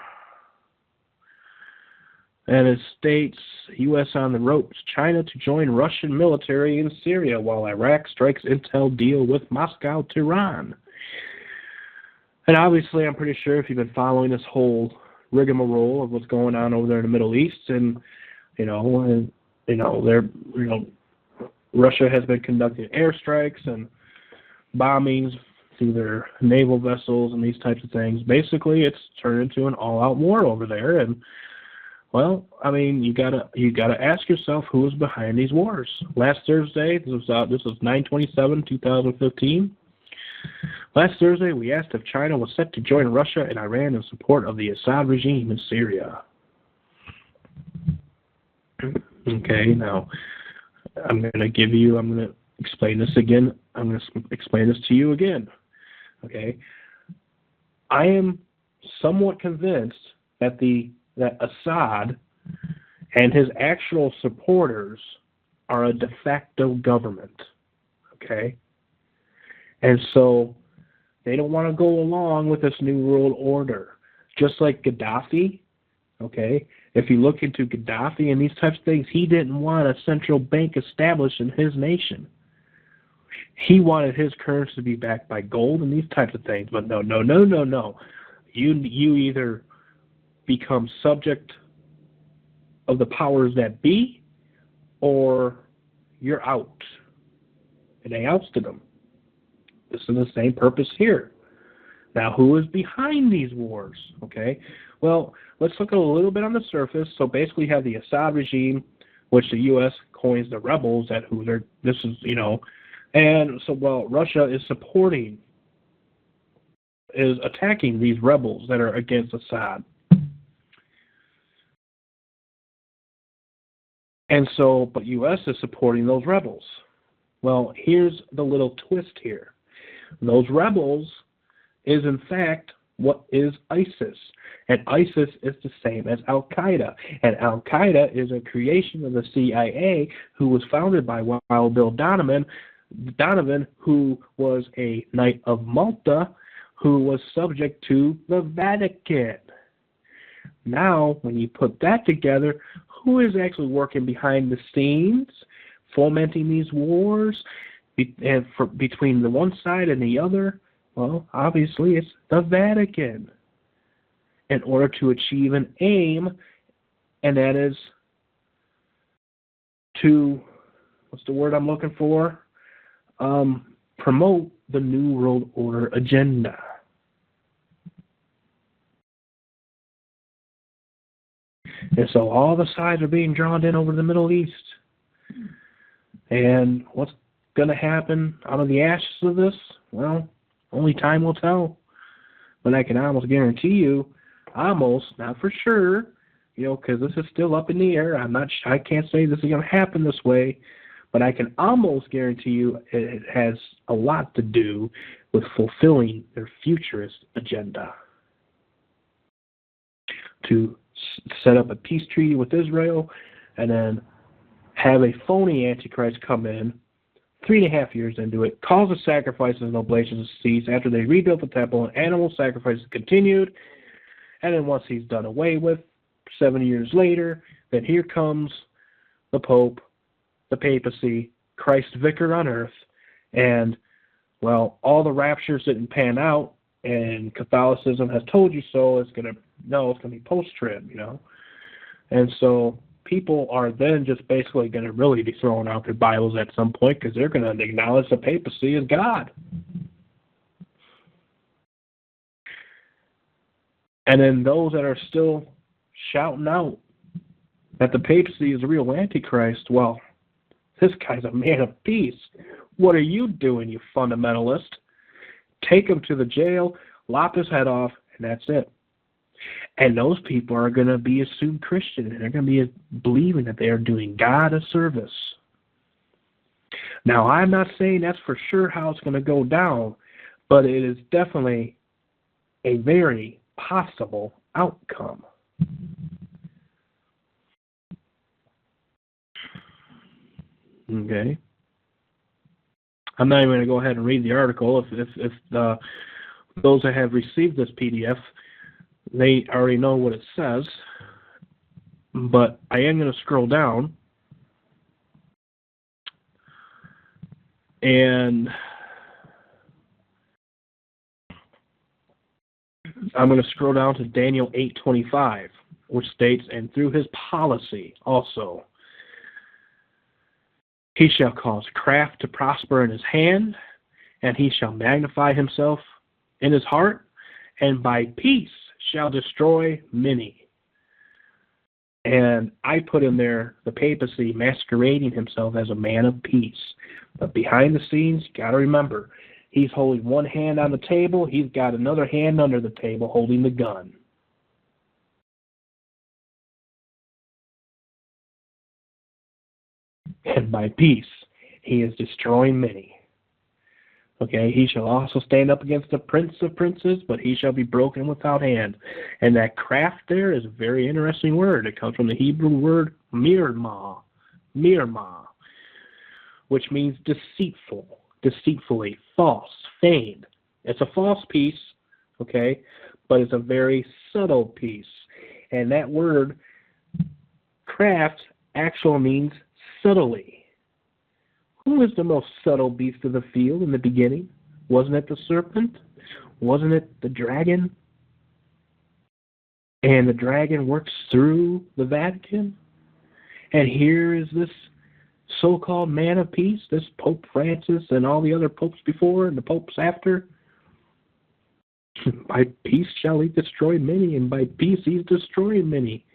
S2: and it states, U.S. on the ropes, China to join Russian military in Syria while Iraq strikes intel deal with Moscow, Tehran. And obviously, I'm pretty sure if you've been following this whole rigmarole of what's going on over there in the Middle East, and Russia has been conducting airstrikes and bombings through their naval vessels and these types of things. Basically, it's turned into an all-out war over there. And well, I mean, you gotta ask yourself who is behind these wars. Last Thursday, this was 9/27/2015. Last Thursday, we asked if China was set to join Russia and Iran in support of the Assad regime in Syria. Okay, now I'm going to explain this again. I'm going to explain this to you again. Okay, I am somewhat convinced that Assad and his actual supporters are a de facto government. Okay, and so they don't want to go along with this new world order. Just like Gaddafi, okay, if you look into Gaddafi and these types of things, he didn't want a central bank established in his nation. He wanted his currency to be backed by gold and these types of things. But no. You either become subject of the powers that be, or you're out. And they ousted him. This is the same purpose here. Now, who is behind these wars? Okay, well, let's look a little bit on the surface. So basically, you have the Assad regime, which the U.S. coins the rebels and so Russia is attacking these rebels that are against Assad. And so, but U.S. is supporting those rebels. Well, here's the little twist here. Those rebels is, in fact, what is ISIS. And ISIS is the same as Al-Qaeda. And Al-Qaeda is a creation of the CIA, who was founded by Wild Bill Donovan, who was a Knight of Malta, who was subject to the Vatican. Now, when you put that together, who is actually working behind the scenes, fomenting these wars between the one side and the other? Well, obviously, it's the Vatican, in order to achieve an aim, and that is to, what's the word I'm looking for? Promote the New World Order agenda. And so all the sides are being drawn in over the Middle East. And what's going to happen out of the ashes of this? Well, only time will tell. But I can almost guarantee you, not for sure, because this is still up in the air. I can't say this is going to happen this way, but I can almost guarantee you it has a lot to do with fulfilling their futurist agenda. To set up a peace treaty with Israel, and then have a phony Antichrist come in 3.5 years into it, cause the sacrifices and oblations to cease after they rebuilt the temple, and animal sacrifices continued. And then once he's done away with, 7 years later, then here comes the Pope, the papacy, Christ vicar on earth, and, well, all the raptures didn't pan out, and Catholicism has told you so. It's going to be post-trib, And so people are then just basically going to really be throwing out their Bibles at some point because they're going to acknowledge the papacy as God. And then those that are still shouting out that the papacy is a real antichrist, well, this guy's a man of peace. What are you doing, you fundamentalist? Take him to the jail, lop his head off, and that's it. And those people are going to be assumed Christian, and they're going to be believing that they are doing God a service. Now, I'm not saying that's for sure how it's going to go down, but it is definitely a very possible outcome. Okay. I'm not even going to go ahead and read the article. If those that have received this PDF, they already know what it says. But I am going to scroll down. And I'm going to scroll down to Daniel 8:25, which states, and through his policy also, he shall cause craft to prosper in his hand, and he shall magnify himself in his heart, and by peace shall destroy many. And I put in there the papacy masquerading himself as a man of peace. But behind the scenes, you got to remember, he's holding one hand on the table, he's got another hand under the table holding the gun. And by peace, he is destroying many. Okay, he shall also stand up against the prince of princes, but he shall be broken without hand. And that craft there is a very interesting word. It comes from the Hebrew word mirma, which means deceitful, deceitfully, false, feigned. It's a false peace, okay, but it's a very subtle peace. And that word craft actually means subtly. Who is the most subtle beast of the field in the beginning? Wasn't it the serpent? Wasn't it the dragon? And the dragon works through the Vatican? And here is this so-called man of peace, this Pope Francis and all the other popes before and the popes after. By peace shall he destroy many, and by peace he's destroying many.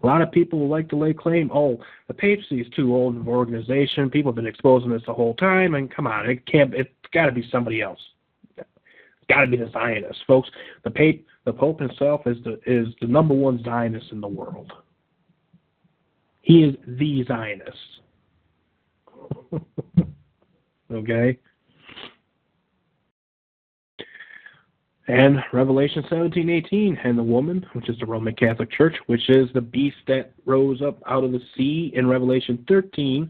S2: A lot of people like to lay claim, the papacy is too old of an organization. People have been exposing this the whole time, and come on, it's got to be somebody else. It's got to be the Zionists, folks. The Pope himself is the number one Zionist in the world. He is the Zionist. Okay? And Revelation 17:18, and the woman, which is the Roman Catholic Church, which is the beast that rose up out of the sea in Revelation 13,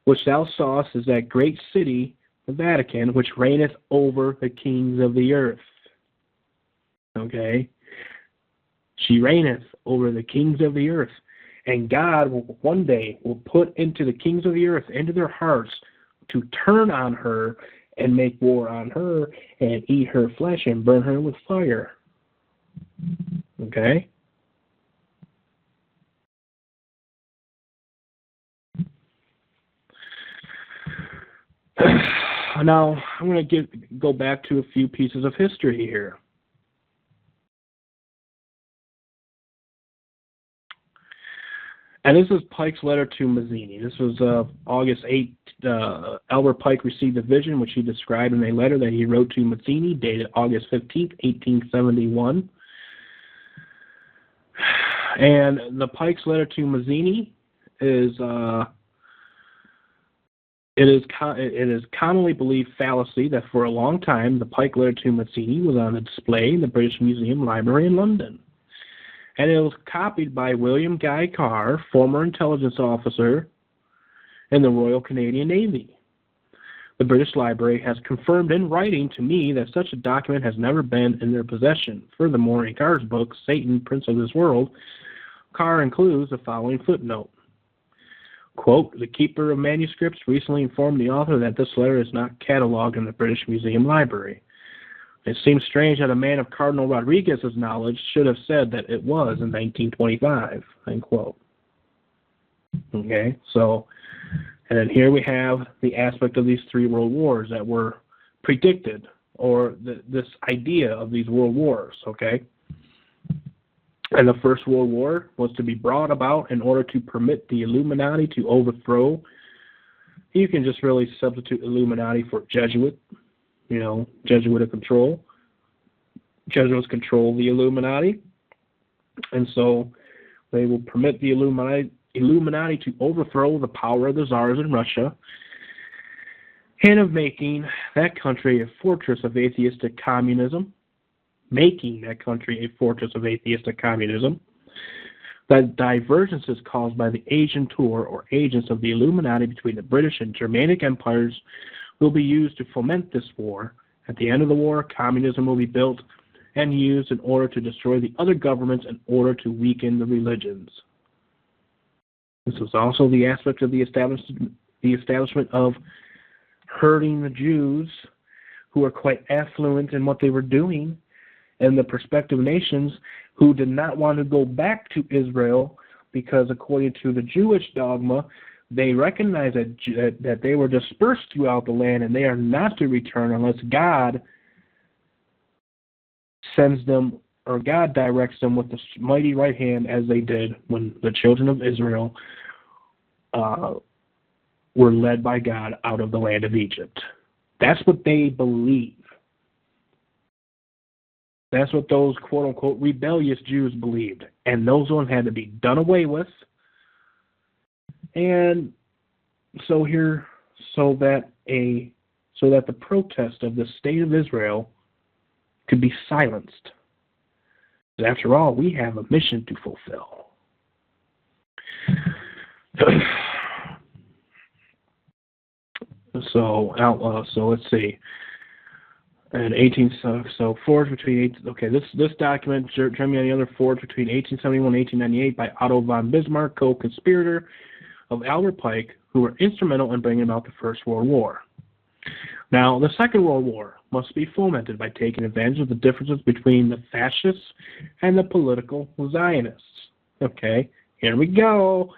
S2: which thou sawest is that great city, the Vatican, which reigneth over the kings of the earth. Okay? She reigneth over the kings of the earth. And God will one day will put into the kings of the earth, into their hearts, to turn on her and make war on her and eat her flesh and burn her with fire. Okay? Now, I'm going to go back to a few pieces of history here. And this is Pike's letter to Mazzini. This was August 8th. Albert Pike received a vision, which he described in a letter that he wrote to Mazzini, dated August 15th, 1871. And the Pike's letter to Mazzini is it is commonly believed fallacy that for a long time the Pike letter to Mazzini was on display in the British Museum Library in London. And it was copied by William Guy Carr, former intelligence officer in the Royal Canadian Navy. The British Library has confirmed in writing to me that such a document has never been in their possession. Furthermore, in Carr's book, Satan, Prince of this World, Carr includes the following footnote. Quote, the keeper of manuscripts recently informed the author that this letter is not catalogued in the British Museum Library. It seems strange that a man of Cardinal Rodriguez's knowledge should have said that it was in 1925, end quote. Okay, so, and then here we have the aspect of these 3 world wars that were predicted, or this idea of these world wars, okay? And the First World War was to be brought about in order to permit the Illuminati to overthrow. You can just really substitute Illuminati for Jesuit, Jesuit control. Jesuits control the Illuminati. And so they will permit the Illuminati to overthrow the power of the czars in Russia, and of making that country a fortress of atheistic communism. The divergences caused by the agent or agents of the Illuminati between the British and Germanic empires will be used to foment this war. At the end of the war, communism will be built and used in order to destroy the other governments in order to weaken the religions. This was also the aspect of the establishment of hurting the Jews, who were quite affluent in what they were doing, and the prospective nations who did not want to go back to Israel because, according to the Jewish dogma, they recognized that they were dispersed throughout the land and they are not to return unless God sends them, or God directs them with the mighty right hand, as they did when the children of Israel were led by God out of the land of Egypt. That's what they believe. That's what those quote-unquote rebellious Jews believed. And those ones had to be done away with. And so that the protest of the state of Israel could be silenced. After all, we have a mission to fulfill. So let's see. And forged between this document, Germany and the other, forged between 1871 and 1898 by Otto von Bismarck, co-conspirator of Albert Pike, who were instrumental in bringing about the First World War. Now, the Second World War must be fomented by taking advantage of the differences between the fascists and the political Zionists. Okay, here we go.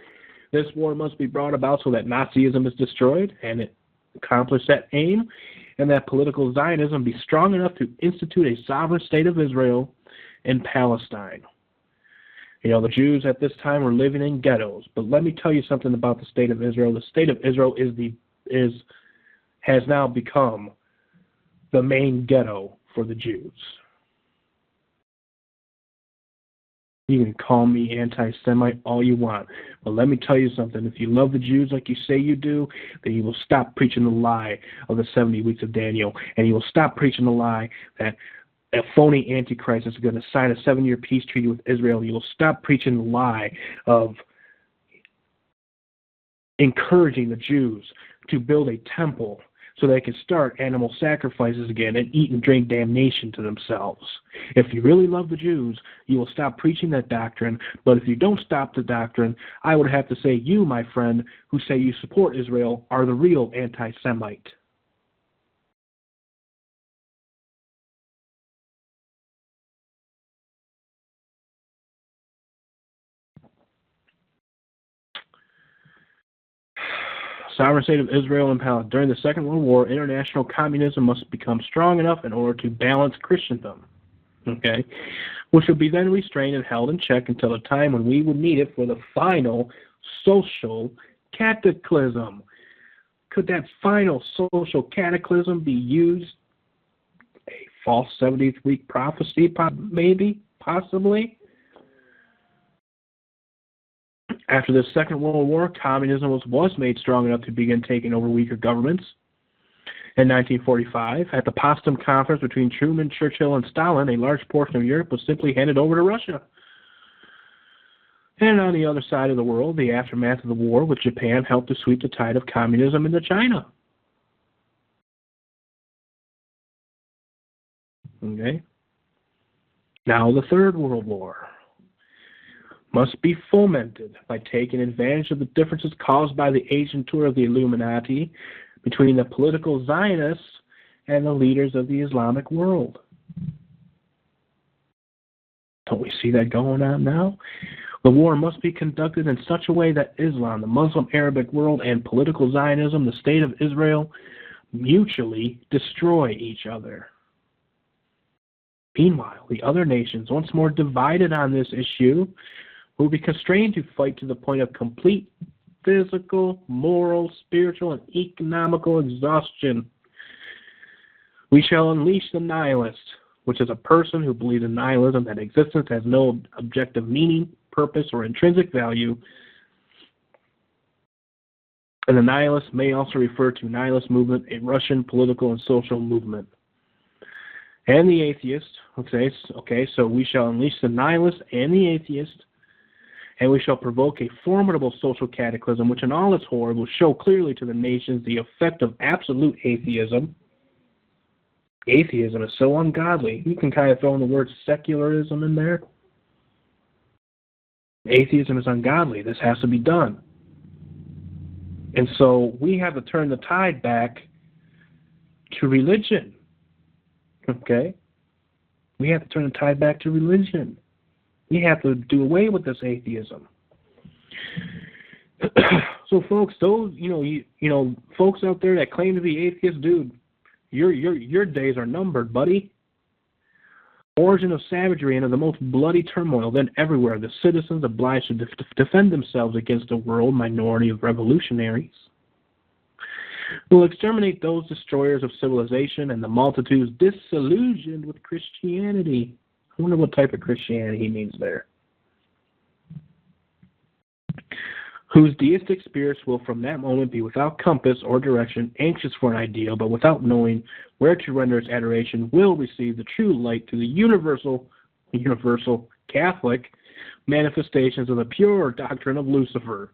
S2: This war must be brought about so that Nazism is destroyed and it accomplish that aim, and that political Zionism be strong enough to institute a sovereign state of Israel in Palestine. The Jews at this time were living in ghettos, but let me tell you something about the state of Israel. The state of Israel has now become the main ghetto for the Jews. You can call me anti-Semite all you want, but let me tell you something. If you love the Jews like you say you do, then you will stop preaching the lie of the 70 weeks of Daniel, and you will stop preaching the lie that a phony Antichrist is going to sign a 7-year peace treaty with Israel. You will stop preaching the lie of encouraging the Jews to build a temple so they can start animal sacrifices again and eat and drink damnation to themselves. If you really love the Jews, you will stop preaching that doctrine, but if you don't stop the doctrine, I would have to say you, my friend, who say you support Israel, are the real anti-Semite. Sovereign state of Israel and Palestine. During the Second World War, international communism must become strong enough in order to balance Christendom, which would be then restrained and held in check until the time when we would need it for the final social cataclysm. Could that final social cataclysm be used? A false 70th week prophecy, maybe, possibly? After the Second World War, communism was made strong enough to begin taking over weaker governments. In 1945, at the Potsdam Conference between Truman, Churchill, and Stalin, a large portion of Europe was simply handed over to Russia. And on the other side of the world, the aftermath of the war with Japan helped to sweep the tide of communism into China. Now the Third World War must be fomented by taking advantage of the differences caused by the agentur of the Illuminati between the political Zionists and the leaders of the Islamic world. Don't we see that going on now? The war must be conducted in such a way that Islam, the Muslim Arabic world, and political Zionism, the state of Israel, mutually destroy each other. Meanwhile, the other nations, once more divided on this issue, will be constrained to fight to the point of complete physical, moral, spiritual, and economical exhaustion. We shall unleash the nihilist, which is a person who believes in nihilism, that existence has no objective meaning, purpose, or intrinsic value. And the nihilist may also refer to nihilist movement, a Russian political and social movement. And the atheist, okay, so we shall unleash the nihilist and the atheist, and we shall provoke a formidable social cataclysm, which in all its horror will show clearly to the nations the effect of absolute atheism. Atheism is so ungodly. You can kind of throw in the word secularism in there. Atheism is ungodly. This has to be done. And so we have to turn the tide back to religion. Okay? We have to turn the tide back to religion. We have to do away with this atheism. So, folks, those folks out there that claim to be atheists, dude, your days are numbered, buddy. Origin of savagery and of the most bloody turmoil. Then everywhere, the citizens obliged to defend themselves against a world minority of revolutionaries. Will exterminate those destroyers of civilization and the multitudes disillusioned with Christianity. I wonder what type of Christianity he means there. Whose deistic spirits will from that moment be without compass or direction, anxious for an ideal, but without knowing where to render its adoration, will receive the true light to the universal Catholic manifestations of the pure doctrine of Lucifer.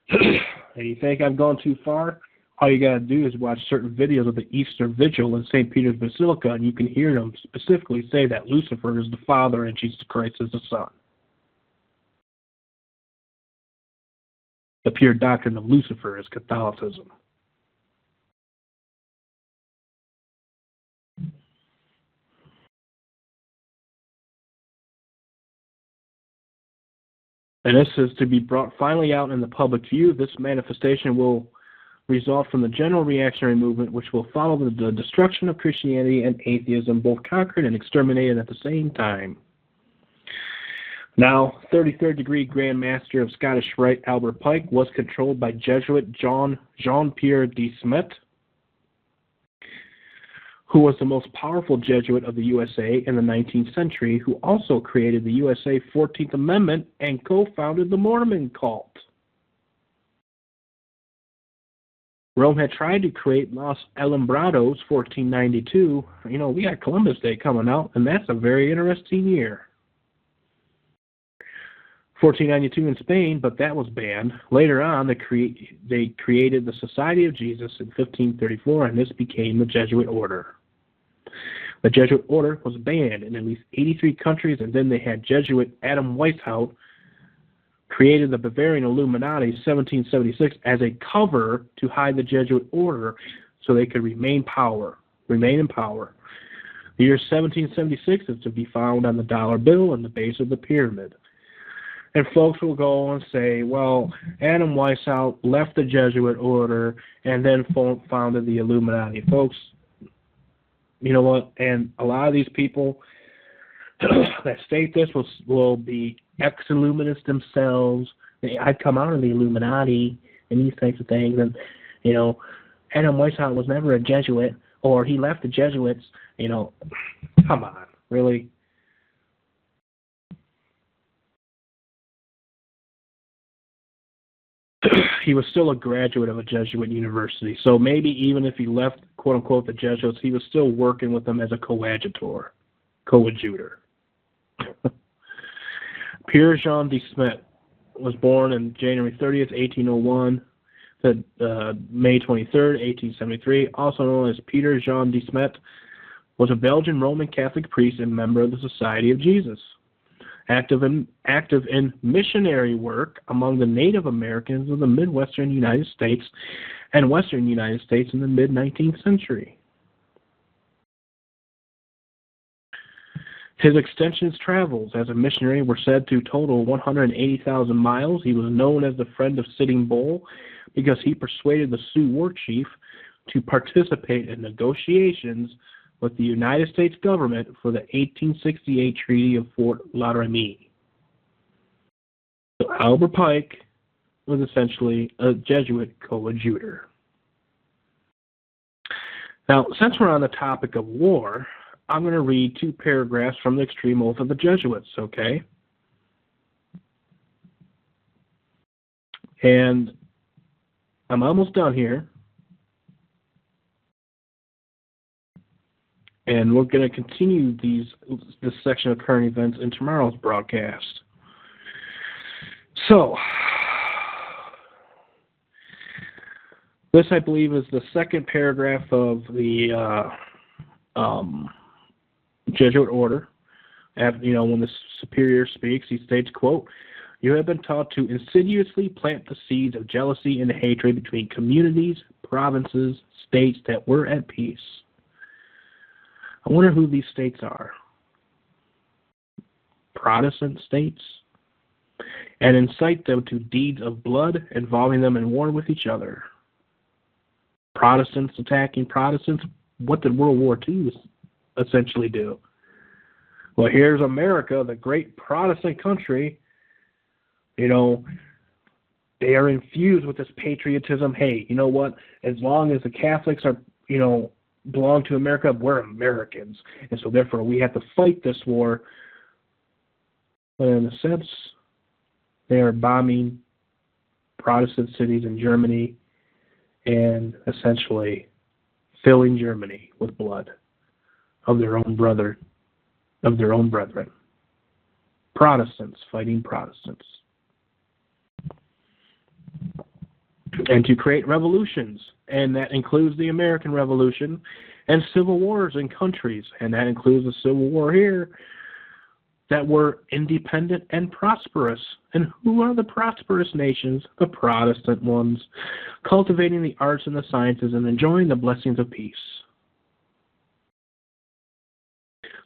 S2: And you think I've gone too far? All you got to do is watch certain videos of the Easter Vigil in St. Peter's Basilica, and you can hear them specifically say that Lucifer is the Father and Jesus Christ is the Son. The pure doctrine of Lucifer is Catholicism. And this is to be brought finally out in the public view. This manifestation will result from the general reactionary movement, which will follow the destruction of Christianity and atheism, both conquered and exterminated at the same time. Now, 33rd degree Grand Master of Scottish Rite Albert Pike was controlled by Jesuit Jean-Pierre de Smet, who was the most powerful Jesuit of the USA in the 19th century, who also created the USA 14th Amendment and co-founded the Mormon cult. Rome had tried to create Los Alumbrados 1492. We got Columbus Day coming out, and that's a very interesting year. 1492 in Spain, but that was banned. Later on, they created the Society of Jesus in 1534, and this became the Jesuit Order. The Jesuit Order was banned in at least 83 countries, and then they had Jesuit Adam Weishaupt created the Bavarian Illuminati 1776 as a cover to hide the Jesuit Order so they could remain in power. The year 1776 is to be found on the dollar bill and the base of the pyramid. And folks will go and say, well, Adam Weishaupt left the Jesuit Order and then founded the Illuminati. Folks, you know what? And a lot of these people that state this will be ex-Illuminists themselves. I'd come out of the Illuminati and these types of things. And, Adam Weishaupt was never a Jesuit, or he left the Jesuits. Come on, really? He was still a graduate of a Jesuit university. So maybe even if he left, quote-unquote, the Jesuits, he was still working with them as a coadjutor. Pierre Jean de Smet was born on January 30th, 1801 to May 23rd, 1873. Also known as Peter Jean de Smet, was a Belgian Roman Catholic priest and member of the Society of Jesus. Active in missionary work among the Native Americans of the Midwestern United States and Western United States in the mid-19th century. His extensions travels as a missionary were said to total 180,000 miles. He was known as the friend of Sitting Bull because he persuaded the Sioux war chief to participate in negotiations with the United States government for the 1868 Treaty of Fort Laramie. So Albert Pike was essentially a Jesuit coadjutor. Now, since we're on the topic of war, I'm going to read 2 paragraphs from the Extreme Oath of the Jesuits, okay? And I'm almost done here. And we're going to continue this section of current events in tomorrow's broadcast. So, this, I believe, is the second paragraph of the Jesuit order. When the superior speaks, he states, quote, "You have been taught to insidiously plant the seeds of jealousy and hatred between communities, provinces, states that were at peace." I wonder who these states are. Protestant states? And incite them to deeds of blood, involving them in war with each other. Protestants attacking Protestants. What did World War II essentially do? Well, here's America, the great Protestant country. They are infused with this patriotism. Hey, you know what? As long as the Catholics are, belong to America, we're Americans. And so therefore we have to fight this war. But in a sense, they are bombing Protestant cities in Germany and essentially filling Germany with blood of their own brethren. Protestants fighting Protestants. And to create revolutions, and that includes the American Revolution, and civil wars in countries, and that includes the Civil War here, that were independent and prosperous. And who are the prosperous nations? The Protestant ones, cultivating the arts and the sciences and enjoying the blessings of peace.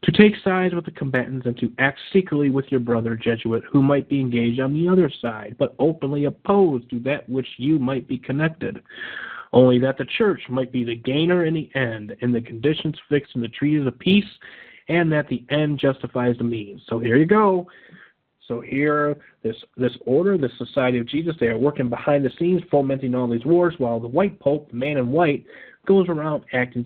S2: To take sides with the combatants and to act secretly with your brother Jesuit who might be engaged on the other side, but openly opposed to that which you might be connected, only that the church might be the gainer in the end, in the conditions fixed in the treaties of peace, and that the end justifies the means. So here you go. So here, this order, this Society of Jesus, they are working behind the scenes, fomenting all these wars, while the white pope, the man in white, goes around acts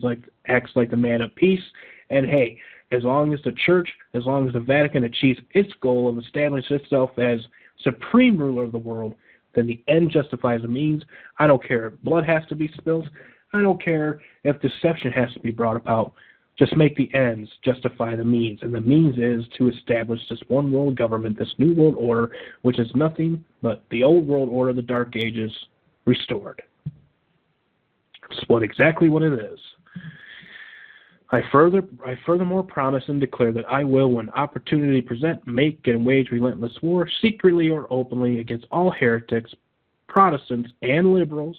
S2: like the man of peace. And hey, as long as the church, as long as the Vatican achieves its goal of establishing itself as supreme ruler of the world, then the end justifies the means. I don't care if blood has to be spilled. I don't care if deception has to be brought about. Just make the ends justify the means. And the means is to establish this one world government, this new world order, which is nothing but the old world order of the Dark Ages restored. That's exactly what it is. I furthermore promise and declare that I will, when opportunity present, make and wage relentless war, secretly or openly, against all heretics, Protestants, and liberals,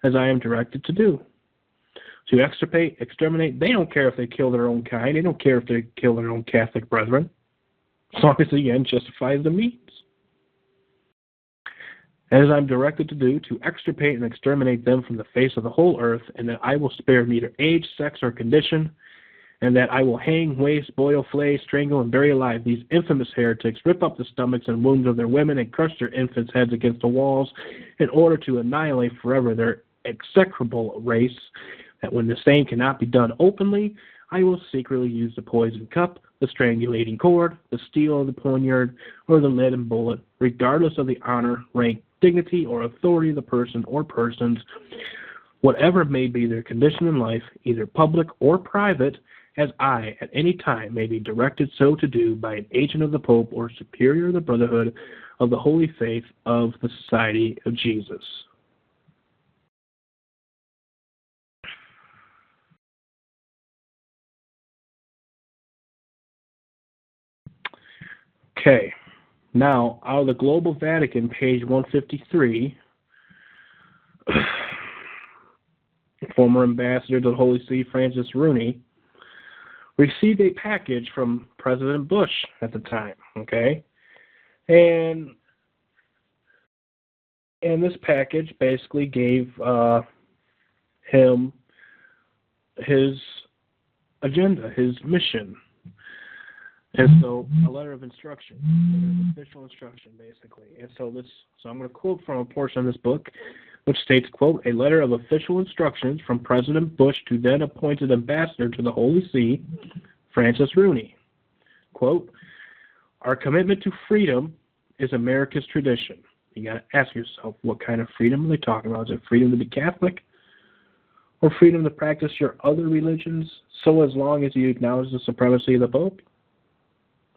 S2: as I am directed to do. To extirpate, exterminate, they don't care if they kill their own kind, they don't care if they kill their own Catholic brethren, as long as the end justifies the means. As I'm directed to do, to extirpate and exterminate them from the face of the whole earth, and that I will spare neither age, sex, or condition, and that I will hang, waste, boil, flay, strangle, and bury alive these infamous heretics, rip up the stomachs and wounds of their women, and crush their infants' heads against the walls, in order to annihilate forever their execrable race, that when the same cannot be done openly, I will secretly use the poison cup, the strangulating cord, the steel of the poniard, or the leaden bullet, regardless of the honor, rank, dignity, or authority of the person or persons, whatever may be their condition in life, either public or private, as I at any time may be directed so to do by an agent of the Pope or superior of the Brotherhood of the Holy Faith of the Society of Jesus. Okay, now out of the Global Vatican, page 153, former ambassador to the Holy See, Francis Rooney, received a package from President Bush at the time, okay? And this package basically gave him his agenda, his mission. And so a letter of instruction, official instruction, basically. And so I'm going to quote from a portion of this book, which states, quote, a letter of official instructions from President Bush to then appointed ambassador to the Holy See, Francis Rooney. Quote, our commitment to freedom is America's tradition. You got to ask yourself, what kind of freedom are they talking about? Is it freedom to be Catholic? Or freedom to practice your other religions, so as long as you acknowledge the supremacy of the Pope?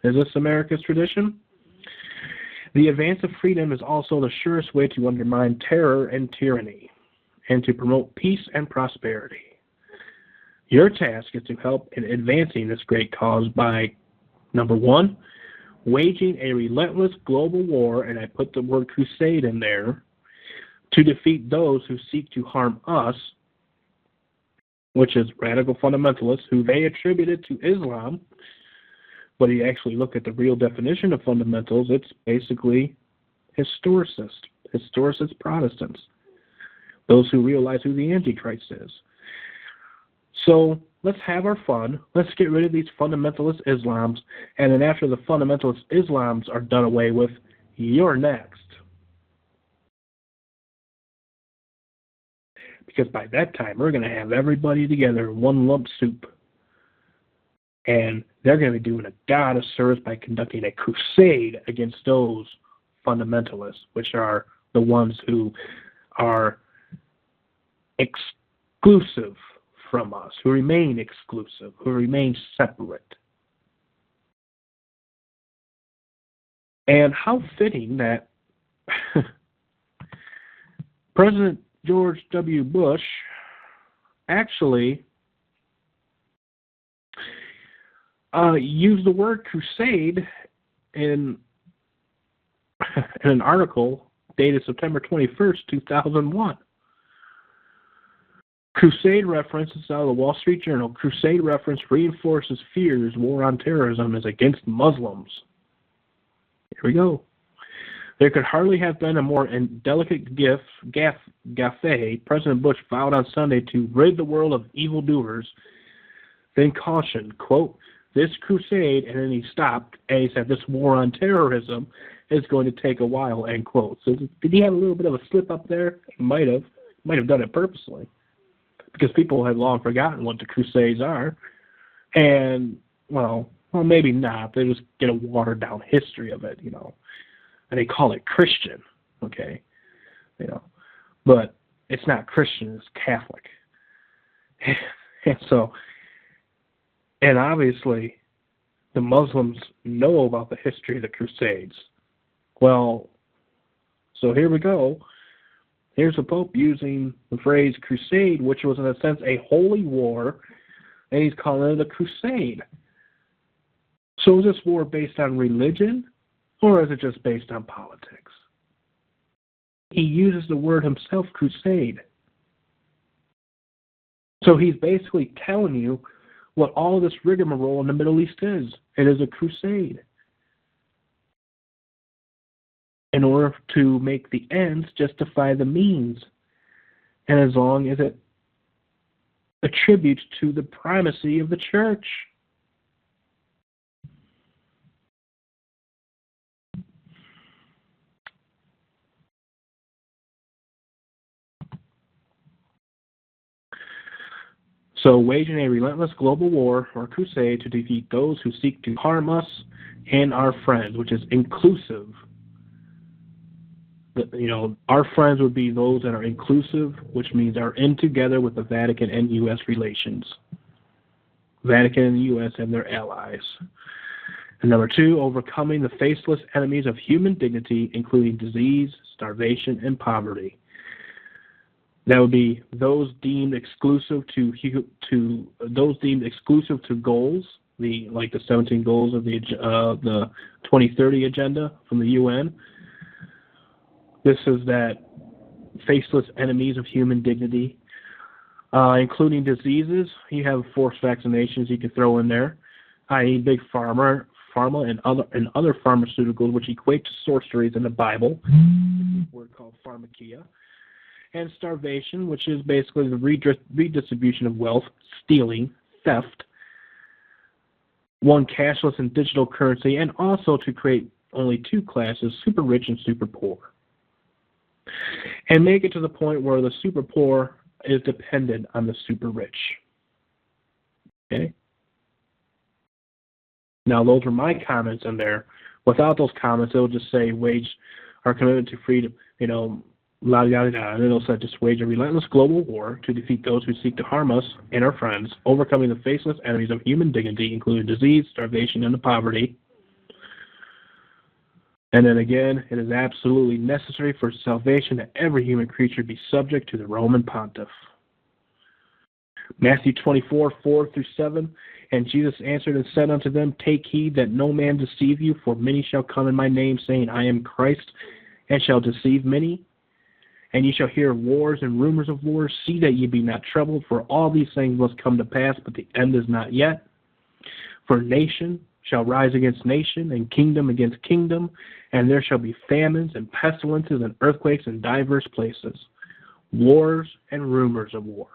S2: Is this America's tradition? The advance of freedom is also the surest way to undermine terror and tyranny, and to promote peace and prosperity. Your task is to help in advancing this great cause by, number one, waging a relentless global war, and I put the word crusade in there, to defeat those who seek to harm us, which is radical fundamentalists who they attributed to Islam. But you actually look at the real definition of fundamentals, it's basically historicist Protestants, those who realize who the Antichrist is. So let's have our fun. Let's get rid of these fundamentalist Islams, and then after the fundamentalist Islams are done away with, you're next. Because by that time, we're going to have everybody together in one lump soup. And they're going to be doing a God of service by conducting a crusade against those fundamentalists, which are the ones who are exclusive from us, who remain exclusive, who remain separate. And how fitting that President George W. Bush actually used the word crusade in an article dated September 21st, 2001. Crusade reference, it's out of the Wall Street Journal, crusade reference reinforces fears war on terrorism is against Muslims. Here we go. There could hardly have been a more indelicate gaffe. President Bush vowed on Sunday to rid the world of evildoers, then cautioned, quote, this crusade, and then he stopped, and he said, this war on terrorism is going to take a while, end quote. So did he have a little bit of a slip up there? He might have done it purposely, because people have long forgotten what the crusades are. And, well, maybe not. They just get a watered-down history of it, and they call it Christian, okay? But it's not Christian, it's Catholic. And obviously, the Muslims know about the history of the Crusades. Well, so here we go. Here's the Pope using the phrase crusade, which was in a sense a holy war, and he's calling it a crusade. So is this war based on religion, or is it just based on politics? He uses the word himself, crusade. So he's basically telling you what all this rigmarole in the Middle East is. It is a crusade. In order to make the ends justify the means, and as long as it attributes to the primacy of the church. So waging a relentless global war or crusade to defeat those who seek to harm us and our friends, which is inclusive. Our friends would be those that are inclusive, which means are in together with the Vatican and U.S. relations. Vatican and the U.S. and their allies. And number two, overcoming the faceless enemies of human dignity, including disease, starvation, and poverty. That would be those deemed exclusive to goals, like the 17 goals of the 2030 agenda from the UN. This is that faceless enemies of human dignity, including diseases. You have forced vaccinations you can throw in there. i.e. big pharma, and other pharmaceuticals, which equate to sorceries in the Bible, a word called pharmakia, and starvation, which is basically the redistribution of wealth, stealing, theft, one cashless and digital currency, and also to create only two classes, super rich and super poor, and make it to the point where the super poor is dependent on the super rich. Okay? Now, those are my comments in there. Without those comments, it'll just say wage our commitment to freedom, la da da da, and it'll say just wage a relentless global war to defeat those who seek to harm us and our friends, overcoming the faceless enemies of human dignity, including disease, starvation, and poverty. And then again, it is absolutely necessary for salvation that every human creature be subject to the Roman pontiff. Matthew 24:4-7, and Jesus answered and said unto them, Take heed that no man deceive you, for many shall come in my name, saying, I am Christ, and shall deceive many. And ye shall hear of wars and rumors of wars. See that ye be not troubled, for all these things must come to pass, but the end is not yet. For nation shall rise against nation, and kingdom against kingdom, and there shall be famines and pestilences and earthquakes in divers places, wars and rumors of wars.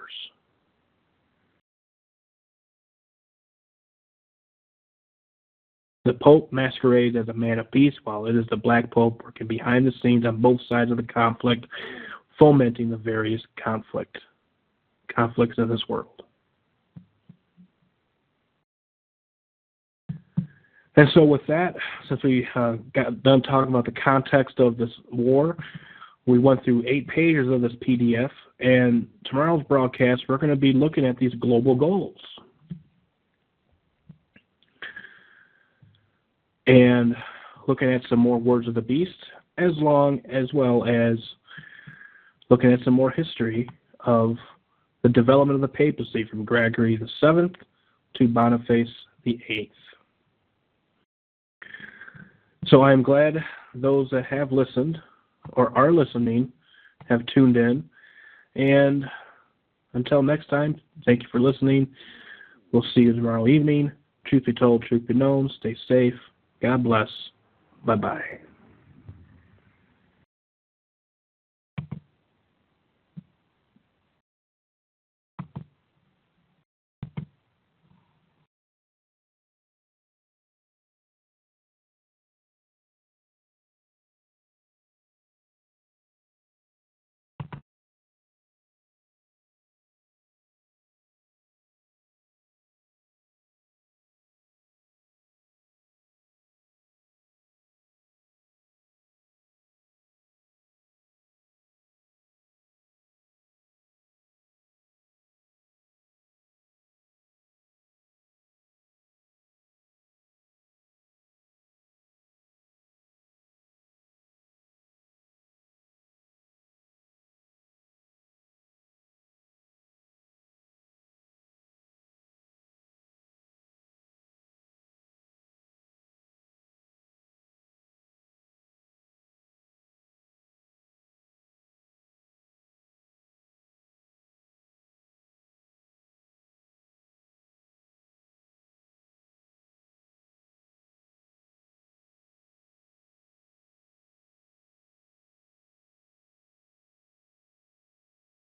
S2: The Pope masquerades as a man of peace, while it is the Black Pope working behind the scenes on both sides of the conflict, fomenting the various conflicts in this world. And so with that, since we got done talking about the context of this war, we went through 8 pages of this PDF, and tomorrow's broadcast, we're going to be looking at these global goals. And looking at some more words of the beast, as well as looking at some more history of the development of the papacy from Gregory VII to Boniface VIII. So I am glad those that have listened or are listening have tuned in. And until next time, thank you for listening. We'll see you tomorrow evening. Truth be told, truth be known. Stay safe. God bless. Bye-bye.